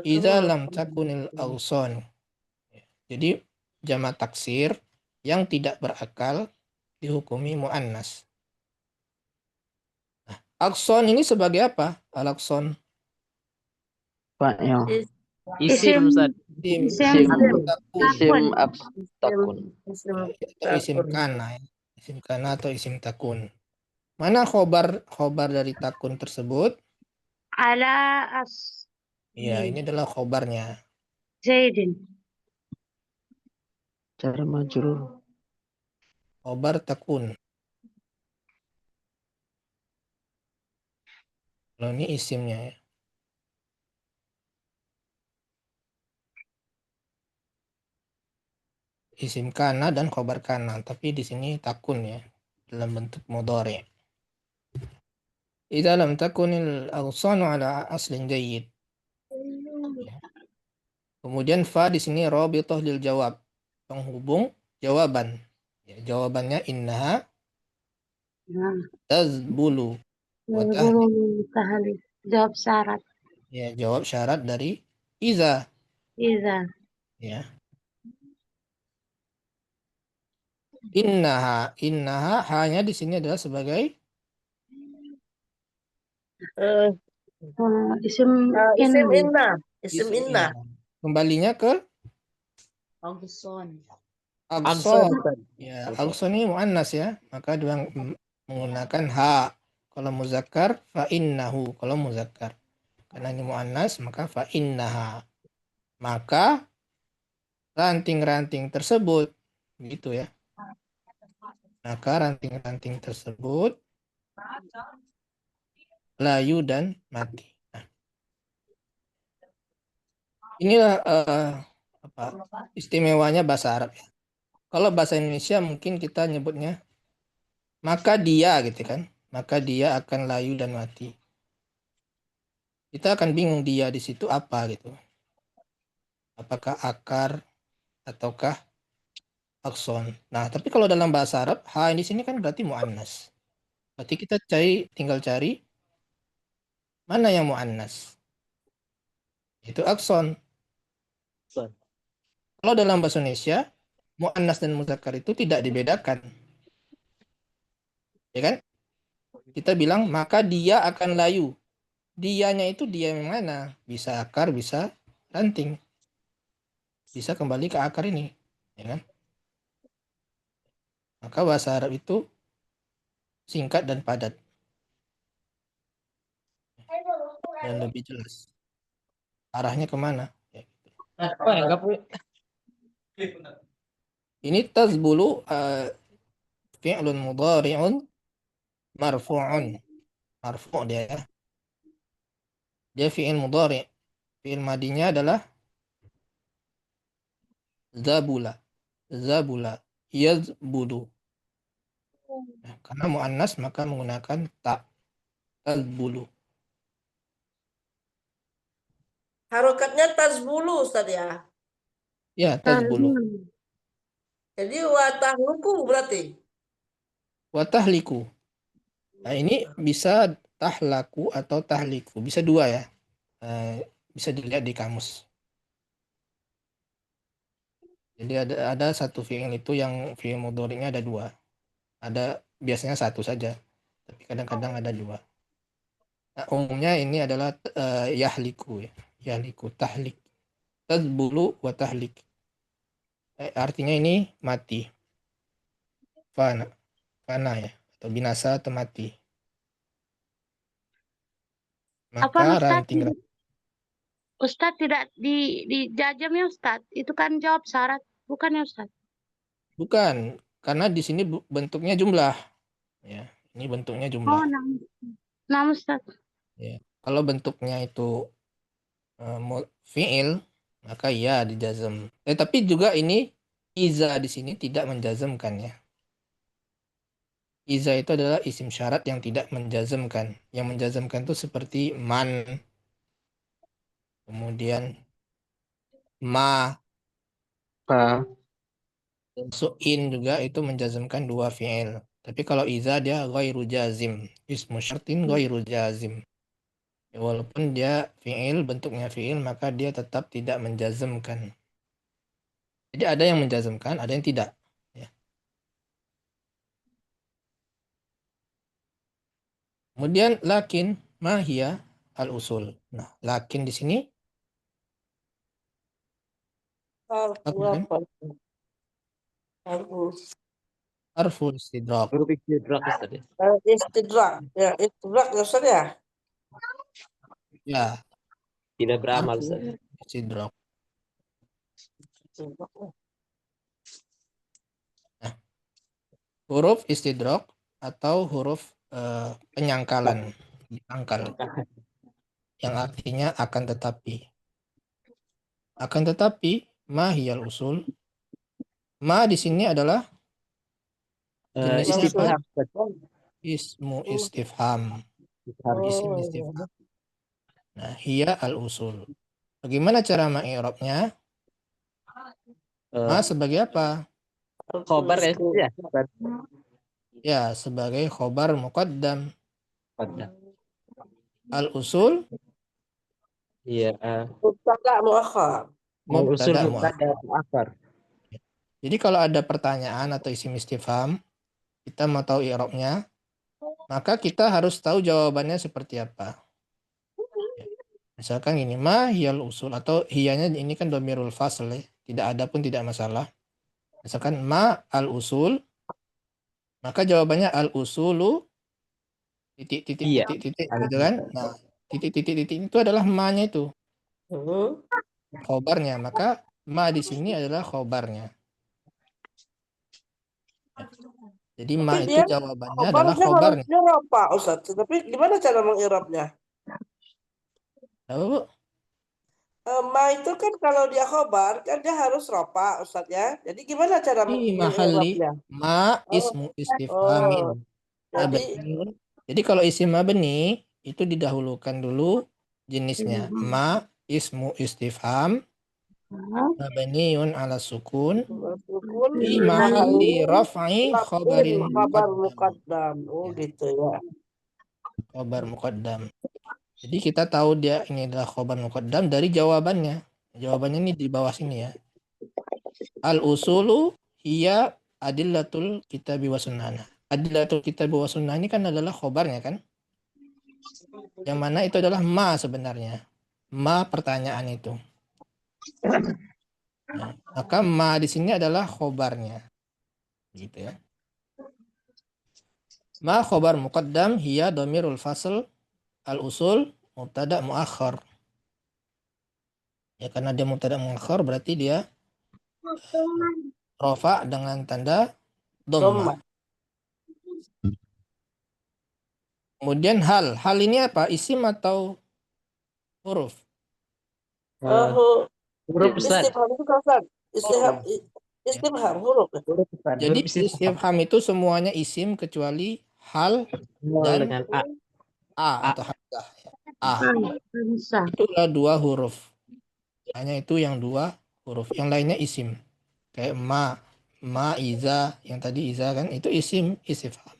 Idza lam takunil awson. Jadi jamak taksir yang tidak berakal dihukumi muannas. Nah, akson ini sebagai apa? Al-akson. Fa'il. Isim. Ustaz. Isim Isim takun. atau isim kana. Isim kana atau isim takun. Mana khobar dari takun tersebut? Ala as Ya, ini adalah khobarnya. Zaidin. Cara majrur. Khobar takun. Kalau ini isimnya ya. Isim kana dan khobar kana, tapi di sini takun ya, dalam bentuk mudhari'. Idza lam takunil awsanu ala aslin jayyid. Ya. Kemudian fa di sini rabithah lil jawab, penghubung jawaban. Ya, jawabannya innaha tazbulu wa Tahli. Jawab syarat. Ya, jawab syarat dari iza. Iza. Ya. Innaha hanya di sini adalah sebagai Isim Isim in. inna. Isim isim inna. Kembalinya ke Agson. Agson. Ya, Agson ini muannas ya, maka dia menggunakan ha. Kalau muzakkar fa innahu. Kalau muzakkar. Karena ini muannas maka fa innaha. Maka ranting-ranting tersebut gitu ya. Maka ranting-ranting tersebut layu dan mati. Nah, inilah istimewanya bahasa Arab ya. Kalau bahasa Indonesia mungkin kita nyebutnya maka dia gitu kan. Maka dia akan layu dan mati. Kita akan bingung dia di situ apa gitu. Apakah akar ataukah akson. Nah, tapi kalau dalam bahasa Arab, ha di sini kan berarti muannas. Berarti kita tinggal cari mana yang muannas. Itu akson. Kalau dalam bahasa Indonesia, muannas dan muzakkar itu tidak dibedakan. Ya kan? Kita bilang maka dia akan layu. Dianya itu dia yang mana? Bisa akar, bisa ranting. Bisa kembali ke akar ini, ya kan? Maka bahasa Arab itu singkat dan padat. Dan lebih jelas. Arahnya kemana? Ya. Ini tazbulu fi'lun mudhari'un marfu'un. Marfu' dia ya. Dia fi'il mudhari'. Fi'il madinya adalah zabula. Zabula. Yazbulu. Nah, karena mu'annas maka menggunakan ta. Tazbulu. Harokatnya tasbulu Ustaz ya. Ya, tazbulu. Jadi watahluku berarti. Watahliku. Nah, ini bisa tahlaku atau tahliku. Bisa dua ya. Bisa dilihat di kamus. Jadi ada satu fi'il itu yang fi'il mudhari'nya ada dua. Ada biasanya satu saja. Tapi kadang-kadang ada dua. Nah, umumnya ini adalah yahliku ya. Yahliku, tahlik. Tazbulu wa tahlik. Artinya ini mati. Fana. Fana ya. Atau binasa atau mati. Apa Maka Ustaz? ranting. Ustaz tidak dijajam ya Ustaz. Itu kan jawab syarat. Bukan ya Ustaz? Bukan. karena di sini bentuknya jumlah. Ya, ini bentuknya Oh, jumlah. nama Ustaz. Ya. Kalau bentuknya itu fi'il, maka ya dijazm. Tapi juga ini iza di sini tidak menjazmkan ya. Iza itu adalah isim syarat yang tidak menjazmkan. Yang menjazmkan itu seperti man, kemudian ma, Fa. su'in juga itu menjazmkan dua fi'il. Tapi kalau iza dia ghairu jazim. Ismu syartin ghairu jazim. Ya, walaupun dia fi'il, bentuknya fi'il, maka dia tetap tidak menjazmkan. Jadi ada yang menjazmkan, ada yang tidak. Ya. Kemudian lakin mahia al-usul. Nah, lakin di sini apa? Apa? Harus. Harful istidrak. Huruf istidrak Ustaz. Istidrak. Ya, istidrak ya Ustaz ya. Ya, Tidak beramal harful Ustaz. istidrak. Nah, huruf istidrak atau huruf penyangkalan, diangkal, yang artinya akan tetapi. Akan tetapi, ma hiyal usul. Ma di sini adalah jenis apa? Istifham. Ismu istifham. Isim Oh, istifham. Nah, hiya al usul. Bagaimana cara mengi'rabnya? Ma sebagai apa? Khobar ya. Ya. Ya, sebagai khobar muqaddam. Khobar. Al usul Iya. mubtada muakhar. Usul mubtada mubtada muakhar. muakhar. Jadi kalau ada pertanyaan atau isim istifham, kita mau tahu i'rabnya, maka kita harus tahu jawabannya seperti apa. Ya. Misalkan ini ma hiyal usul, atau hiyanya ini kan dhamirul fasl ya. Tidak ada pun tidak masalah. Misalkan ma al usul, maka jawabannya al usulu titik titik Iya. titik titik gitu kan. Nah, titik titik titik itu adalah ma-nya itu, khobarnya. Maka ma di sini adalah khobarnya. Jadi ma Tapi itu dia jawabannya adalah khobarnya khobarnya. harusnya ropa Ustaz. Tapi gimana cara mengirabnya? Apa, Bu? Ma itu kan kalau dia khobar kan dia harus ropa Ustaz ya. Jadi gimana cara Fi mahalli mengirabnya? ma ismu istifhamin. Mabniun. Jadi kalau isim mabni itu didahulukan dulu jenisnya. Ma ismu istifham mabniun ala sukun fi mahalli raf'i khabarin Kabar muqaddam. muqaddam. Oh Ya, gitu ya. khabar muqaddam. Jadi kita tahu dia ini adalah khabar muqaddam dari jawabannya. Jawabannya ini di bawah sini ya. Al usulu hiya adillatul kitabi wa sunnah. Adillatul kitabi wa sunnah ini kan adalah khobarnya kan? Yang mana itu adalah ma sebenarnya. Ma pertanyaan itu. Ya. Maka ma di sini adalah khobarnya. Gitu ya. Ma khobar muqaddam hiya dhamirul fasl al usul mubtada muakhar. Ya, karena dia mubtada muakhar berarti dia rafa dengan tanda dhammah. Kemudian hal ini apa? Isim atau huruf? Huruf Ustaz. Istifham itu Ustaz. Istifham huruf. Jadi istifham itu semuanya isim kecuali hal dan dengan a atau hamzah. A. Bisa. Itulah dua huruf. Hanya itu yang dua huruf. Yang lainnya isim. Kayak ma, iza, yang tadi iza kan itu isim istifham.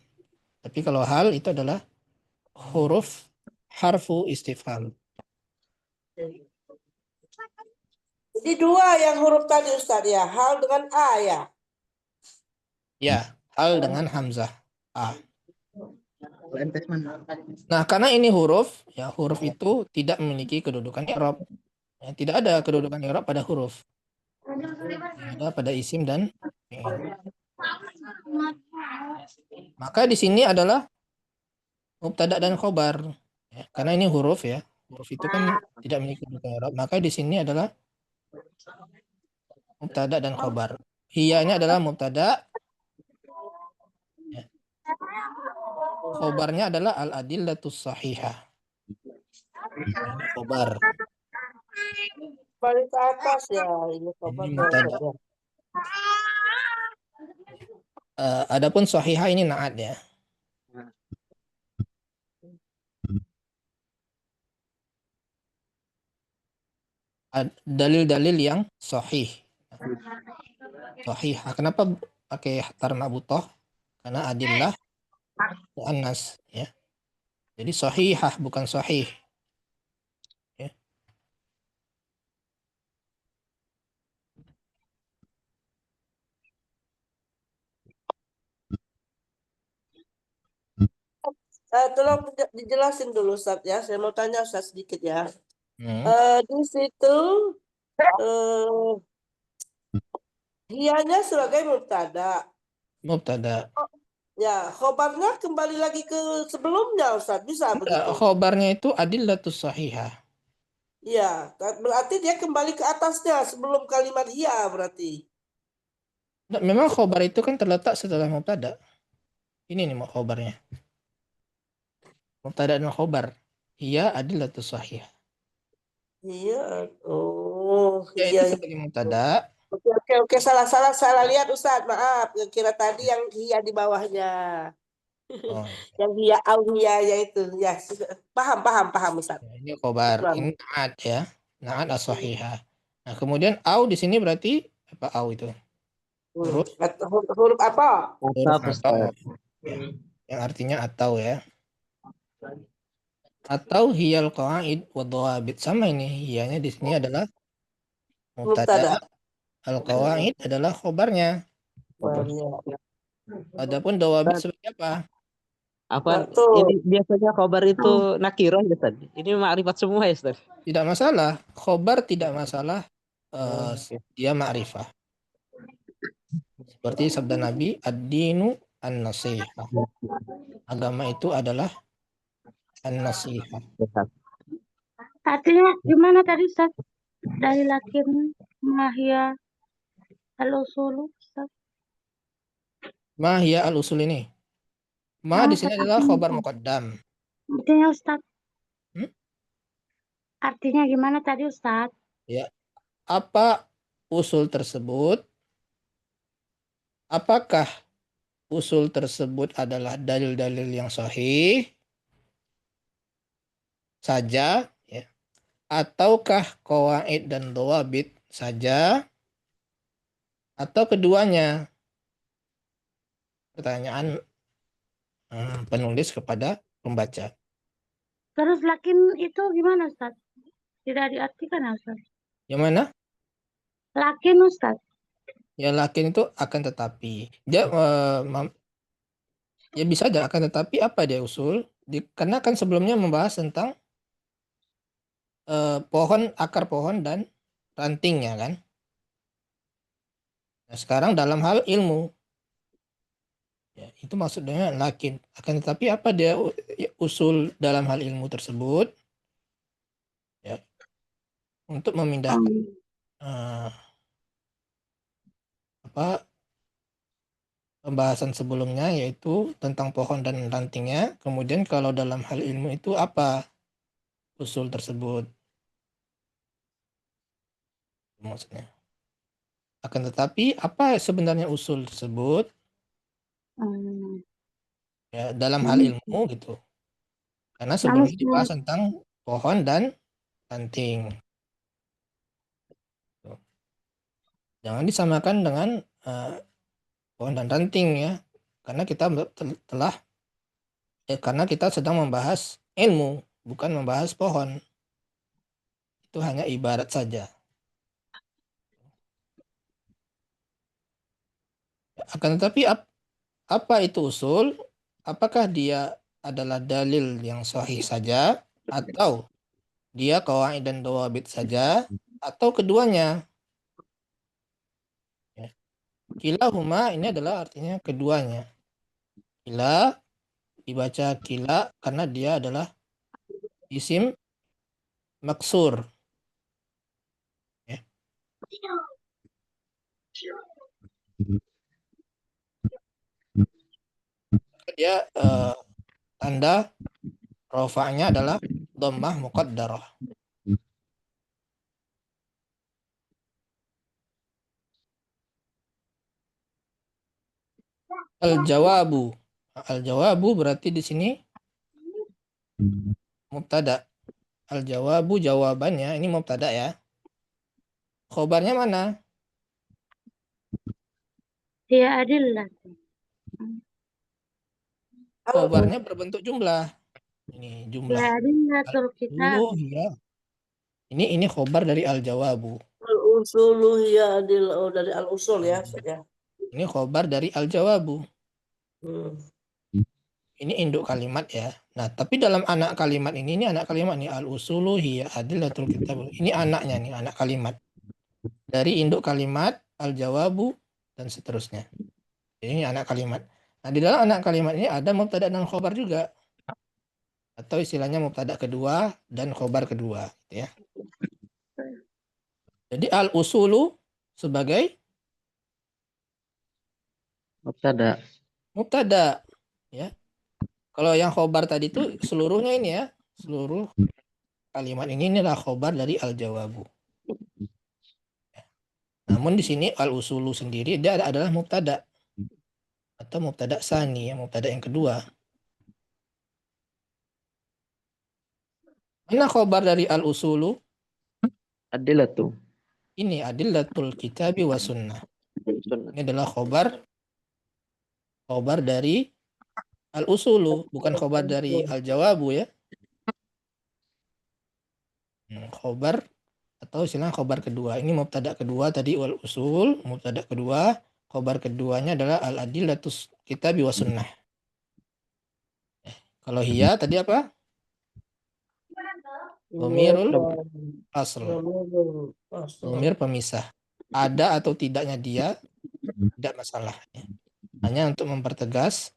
Tapi kalau hal itu adalah huruf harfu istifham. Jadi dua yang huruf tadi Ustaz ya. Hal dengan A ya. Ya, hal dengan hamzah a. Nah, karena ini huruf, ya huruf itu tidak memiliki kedudukan i'rab. Ya, tidak ada kedudukan i'rab pada huruf. Ada pada isim dan fi'il. Maka di sini adalah mubtada dan khobar. Ya, karena ini huruf ya. Huruf itu kan tidak memiliki kedudukan i'rab. Maka di sini adalah mubtada dan khobar. Hiyanya adalah mubtada, Khobarnya adalah al-adillatus sahihah. Khobar. Balik ke atas ya, ini Ini khobar mubtada. ya. Adapun sahihah ini naat ya. Dalil-dalil yang sahih. Sahih. Kenapa pakai tar ma'butoh? Karena adillah muannas ya. Jadi sahihah bukan sahih. Ya. Tolong dijelasin dulu Ustaz ya. Saya mau tanya Ustaz sedikit ya. Hmm. Di situ hianya sebagai mubtada. Mubtada. Ya, khobarnya kembali lagi ke sebelumnya Ustaz. Bisa begitu? Khobarnya itu adillatus sahihah. Iya, berarti dia kembali ke atasnya sebelum kalimat hiya berarti. Nah, memang khobar itu kan terletak setelah mubtada. Ini nih khobarnya. Mubtada dan khobar. Hiya adillatus sahihah. Iya, oh Ya iya. itu sebagai mubtada. Oke, salah lihat Ustaz, maaf. Kira tadi yang hiya di bawahnya. Oh, Yang hiya au hiya ya itu. Ya, paham Ustaz. ini khobar. Ini naat ya. Naat as-sahihah. Nah, kemudian au di sini berarti apa au itu? Huruf Huruf apa? huruf atau Ustaz. ya. Yang artinya atau ya. Atau hiyal qawaid wa dhawabit. Sama ini hiyanya di sini adalah mubtada. Al-qawaid adalah khobarnya. Adapun dhawabit sebagai apa? Apa Betul. ini biasanya khobar itu nakirah ya Ustaz? Ini ma'rifat semua ya Ustaz? Tidak masalah. Khobar tidak masalah. Dia ma'rifah. Seperti sabda Nabi, ad-dinu an-nasihah. Agama itu adalah an-nasihah. Artinya gimana tadi Ustaz? Dari lakin mahia al-usulu Ustaz. Ma hiya al-usul ini. Ma di sini adalah khobar muqaddam. Artinya Ustaz. Hmm? Artinya gimana tadi Ustaz? Ya. Apa usul tersebut? Apakah usul tersebut adalah dalil-dalil yang sahih saja ya, ataukah qawaid dan dhawabit saja atau keduanya? Pertanyaan penulis kepada pembaca. Terus lakin itu gimana Ustaz? Tidak diartikan ya Ustaz? Yang mana? Lakin Ustaz. Ya lakin itu akan tetapi. Dia ya bisa aja akan tetapi apa dia usul? Karena kan sebelumnya membahas tentang pohon, akar pohon dan rantingnya kan. Nah, sekarang dalam hal ilmu, ya, itu maksudnya lakin. Akan tetapi apa dia usul dalam hal ilmu tersebut? Ya, untuk memindahkan pembahasan sebelumnya yaitu tentang pohon dan rantingnya. Kemudian kalau dalam hal ilmu itu apa usul tersebut? Maksudnya. Akan tetapi apa sebenarnya usul tersebut? Ya, dalam hal ilmu gitu. Karena sebelumnya dibahas tentang pohon dan ranting. Jangan disamakan dengan pohon dan ranting ya. Karena kita karena kita sedang membahas ilmu, bukan membahas pohon. Itu hanya ibarat saja. Akan tetapi apa itu usul? Apakah dia adalah dalil yang sahih saja atau dia qawaid dan dhawabit saja atau keduanya? Ya. Kilahuma ini adalah artinya keduanya. Kila dibaca kila karena dia adalah isim maksur. Ya. dia tanda rofa'nya adalah dhammah muqaddarah. Al-jawabu. Al-jawabu berarti di sini mubtada. Al-jawabu jawabannya ini mubtada ya. Khobarnya mana? Hiya adillah. Khobarnya berbentuk jumlah. Ini Hiya jumlah. adillatul kitab. Ya. Ini khobar dari al-jawabu. Al-usulu hiya adil dari al-usul ya. Ini khobar dari al-jawabu. Hmm. Ini induk kalimat ya. Nah, tapi dalam anak kalimat ini anak kalimat nih al-usulu hiya adillatul kitab. Ini anaknya nih, anak kalimat. Dari induk kalimat, al-jawabu dan seterusnya. Ini anak kalimat. Nah, di dalam anak kalimat ini ada mubtada dan khobar juga. Atau istilahnya mubtada kedua dan khobar kedua, gitu ya. Jadi al-usulu sebagai mubtada ya. Kalau yang khobar tadi itu seluruhnya ini ya, seluruh kalimat ini adalah khobar dari al-jawabu. Namun di sini al-usulu sendiri dia adalah mubtada atau mubtada tsani, ya, mubtada yang kedua. Mana khobar dari al-usulu? Adillatu. Ini adillatul kitabi wa sunnah. Ini adalah khobar dari al-usulu, bukan khobar dari al-jawabu ya. Khobar atau istilah khobar kedua. Ini mubtada kedua tadi wal usul, mubtada kedua, khobar keduanya adalah al-adillatus kitabi wa sunnah. Kalau hiya tadi apa? Dhamirul asl. Dhamir pemisah. Ada atau tidaknya dia tidak masalah. Hanya untuk mempertegas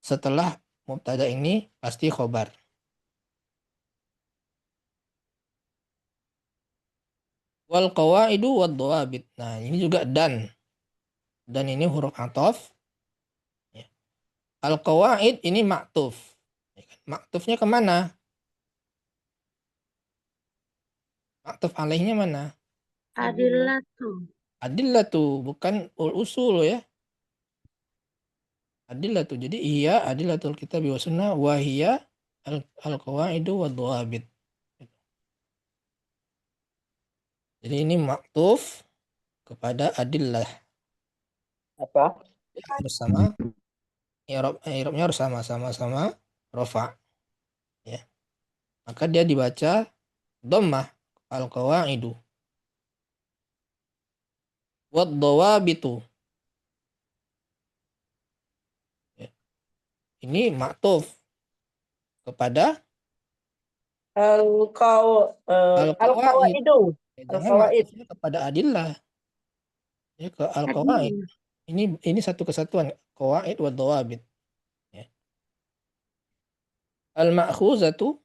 setelah mubtada ini pasti khobar. Wal qawaidu wad dhawabit. Nah, ini juga dan. Dan ini huruf ataf. Al qawaid ini maktuf. Maktufnya kemana? Maktuf alaihnya mana? Adillatu. Adillatu, bukan usul ya. Adillatu. Jadi iya adillatul kitab wa sunnah wa hiya al qawaidu wad dhawabit. Jadi ini maktuf kepada adillah. Apa? Harus sama. I'rabnya harus sama rofa. Ya. Maka dia dibaca dhammah al-qawaidu. Wad dhawabitu. Ya. Ini maktuf kepada al-qawaidu. Al-qawaid kepada adillah. Ya, ke al-qawaid. Ini satu kesatuan, qawaid wa dhawabit. Ya. Al-ma'khuzatu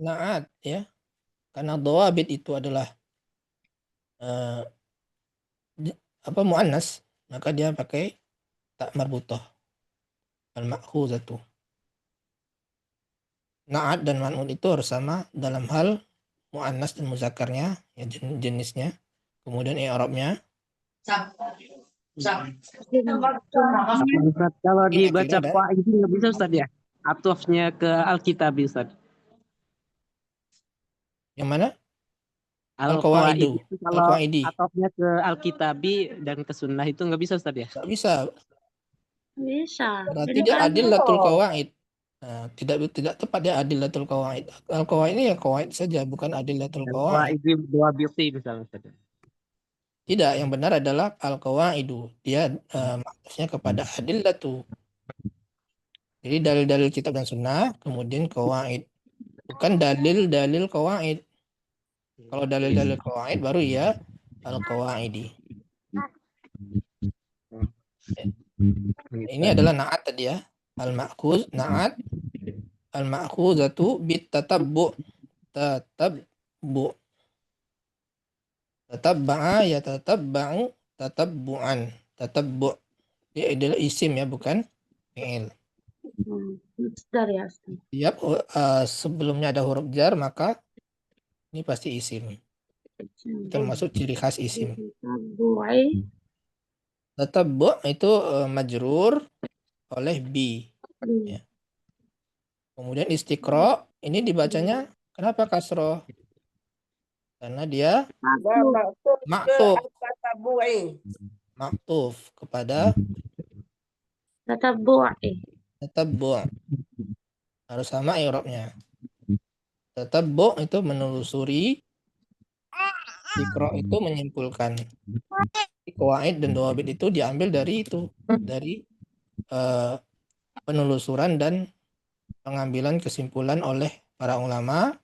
na'at ya. Karena dhawabit itu adalah muannas, maka dia pakai tak marbutah. Al-ma'khuzatu. Na'at dan man'ut itu harus sama dalam hal muannas dan muzakkarnya, ya, jenisnya. Kemudian i'rabnya. Ustaz, kalau dibaca qawaid itu nggak bisa Ustaz ya? Atofnya ke Alkitab Ustaz. Yang mana? Al-Qawaidu. Kalau atofnya ke Alkitabi dan ke Sunnah itu nggak bisa Ustaz ya? Nggak bisa. Bisa. Berarti dia adillatul qawaid. Nah, tidak tepat dia adillatul qawaid. Al-qawaid ini ya qawaid saja, bukan adillatul qawaid. Qawaid dua biti misalnya Ustaz. Tidak, yang benar adalah al-qawaidu. Dia maksudnya kepada adillatu. Jadi dalil-dalil kitab dan sunnah, kemudian qawaid. Bukan dalil-dalil qawaid. Kalau dalil-dalil qawaid baru ya al-qawaidi. Ini adalah na'at tadi ya. Al-ma'khuz, na'at. Al-ma'khuzatu bitatabbu. Tatabbu. Tatabba'a ya tatabba'u tatabbu'an. Tatabbu'. Dia adalah isim ya, bukan fi'il. Masdar ya, Ustaz. Tiap sebelumnya ada huruf jar, maka ini pasti isim. Termasuk ciri khas isim. Tatabbu'i. Tatabbu' itu majrur oleh bi. Ya. Kemudian istiqra ini dibacanya kenapa kasroh? Karena dia maktuf kepada Tatabbu'i. tatabbu'. Harus sama i'rabnya. Tatabbu' itu menelusuri, istiqra itu menyimpulkan. Qawaid dan dawabit itu diambil dari itu, dari penelusuran dan pengambilan kesimpulan oleh para ulama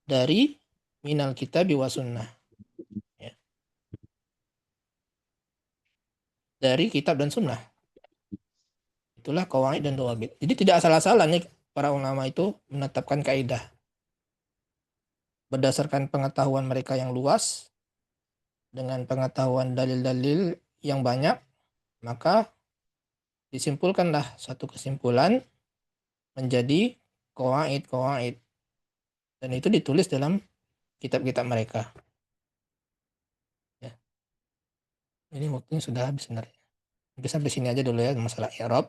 dari minal kitabi wa sunnah. Ya. Dari kitab dan sunnah. Itulah qawaid dan dawabit. Jadi tidak asal-asalan nih para ulama itu menetapkan kaidah. Berdasarkan pengetahuan mereka yang luas, dengan pengetahuan dalil-dalil yang banyak, maka disimpulkanlah satu kesimpulan menjadi qawaid. Dan itu ditulis dalam kitab-kitab mereka. Ya. Ini waktunya sudah habis sebenarnya. Mungkin sampai sini aja dulu ya masalah i'rab.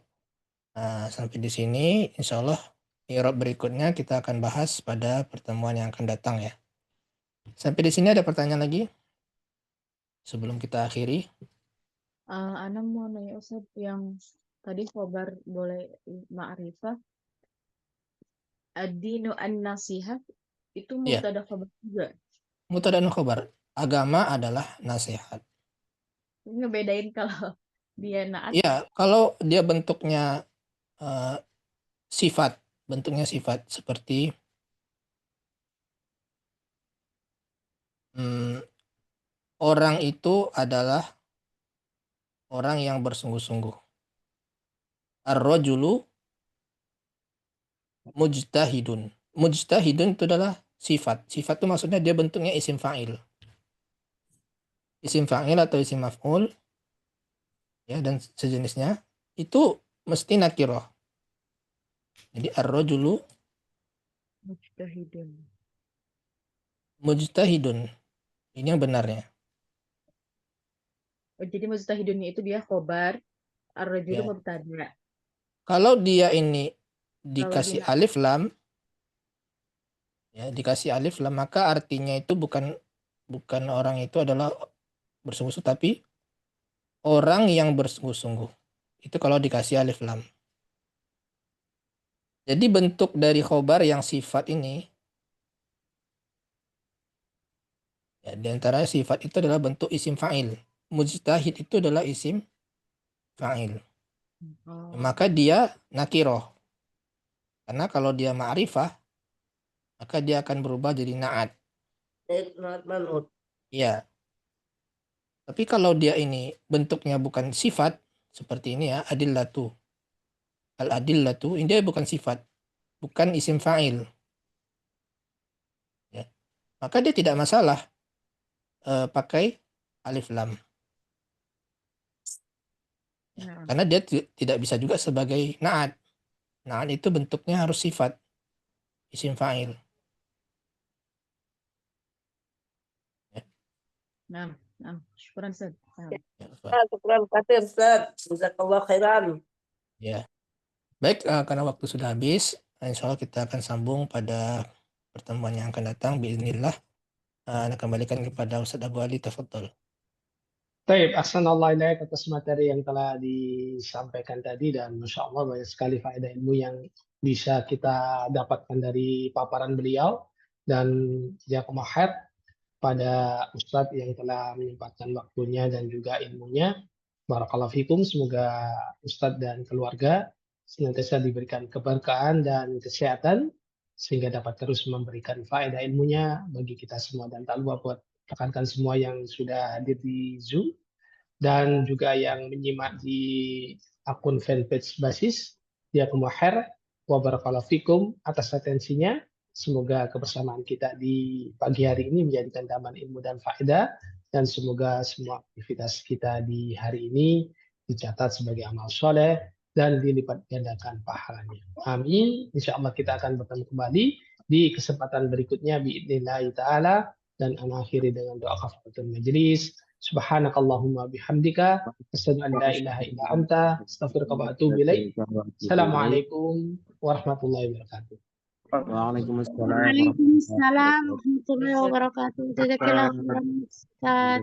Nah, sampai di sini insya Allah i'rab berikutnya kita akan bahas pada pertemuan yang akan datang ya. Sampai di sini ada pertanyaan lagi sebelum kita akhiri. Ana mau nanya Ustaz, yang tadi khobar boleh ma'rifah, ad-dinu an-nasihah itu Iya. mubtada khobar juga. Mubtada dan khobar. Agama adalah nasihat. Ngebedain kalau dia naat. Iya, kalau dia bentuknya sifat, seperti orang itu adalah orang yang bersungguh-sungguh. Ar-rajulu mujtahidun. Mujtahidun itu adalah sifat. Sifat itu maksudnya dia bentuknya isim fa'il. Isim fa'il atau isim maf'ul ya dan sejenisnya itu mesti nakirah. Jadi ar-rajulu mujtahidun. Ini yang benarnya. Oh, jadi mujtahidunnya itu dia khobar, ar-rajulu Ya. mubtada. Kalau dia ini dikasih alif lam, ya dikasih alif lam, maka artinya itu bukan orang itu adalah bersungguh-sungguh, tapi orang yang bersungguh-sungguh. Itu kalau dikasih alif lam. Jadi bentuk dari khobar yang sifat ini, ya, di antara sifat itu adalah bentuk isim fa'il. Mujtahid itu adalah isim fa'il. Maka dia nakiroh. Karena kalau dia ma'rifah, maka dia akan berubah jadi na'at. Ya. Tapi kalau dia ini bentuknya bukan sifat, seperti ini ya, adillatu. Al-adillatu, ini dia bukan sifat. Bukan isim fa'il. Ya. Maka dia tidak masalah pakai alif lam. Ya. Karena dia tidak bisa juga sebagai na'at. Na'at itu bentuknya harus sifat. Isim fa'il. Ya. Nah, syukuran Ustaz. Syukuran katsir Ustaz. Jazakallahu khairan. Ya. Baik, karena waktu sudah habis, insya Allah kita akan sambung pada pertemuan yang akan datang. Biiznillah. Anda kembalikan kepada Ustaz Abu Ali, tafadhol. Baik, ahsanallahu ilaik atas materi yang telah disampaikan tadi, dan Masya Allah banyak sekali faedah ilmu yang bisa kita dapatkan dari paparan beliau, dan jazakumullah khair pada Ustadz yang telah menyempatkan waktunya dan juga ilmunya. Barakallahu fikum, semoga Ustadz dan keluarga senantiasa diberikan keberkahan dan kesehatan sehingga dapat terus memberikan faedah ilmunya bagi kita semua, dan tak lupa buat rekan-rekan semua yang sudah hadir di Zoom dan juga yang menyimak di akun fanpage Basis. Jazakumullah khair wa barakallahu fikum atas atensinya. Semoga kebersamaan kita di pagi hari ini menjadikan taman ilmu dan faedah, dan semoga semua aktivitas kita di hari ini dicatat sebagai amal soleh, dan dilipat gandakan pahalanya. Amin. Insya Allah kita akan bertemu kembali di kesempatan berikutnya biidznillah ta'ala, dan ana akhiri dengan doa kafaratul majlis. Subhanakallahumma bihamdika asyhadu an la ilaha illa anta astaghfiruka wa atubu ilaik. Assalamualaikum warahmatullahi wabarakatuh. Waalaikumsalam warahmatullahi wabarakatuh. Jazakallahu khairan, Ustaz.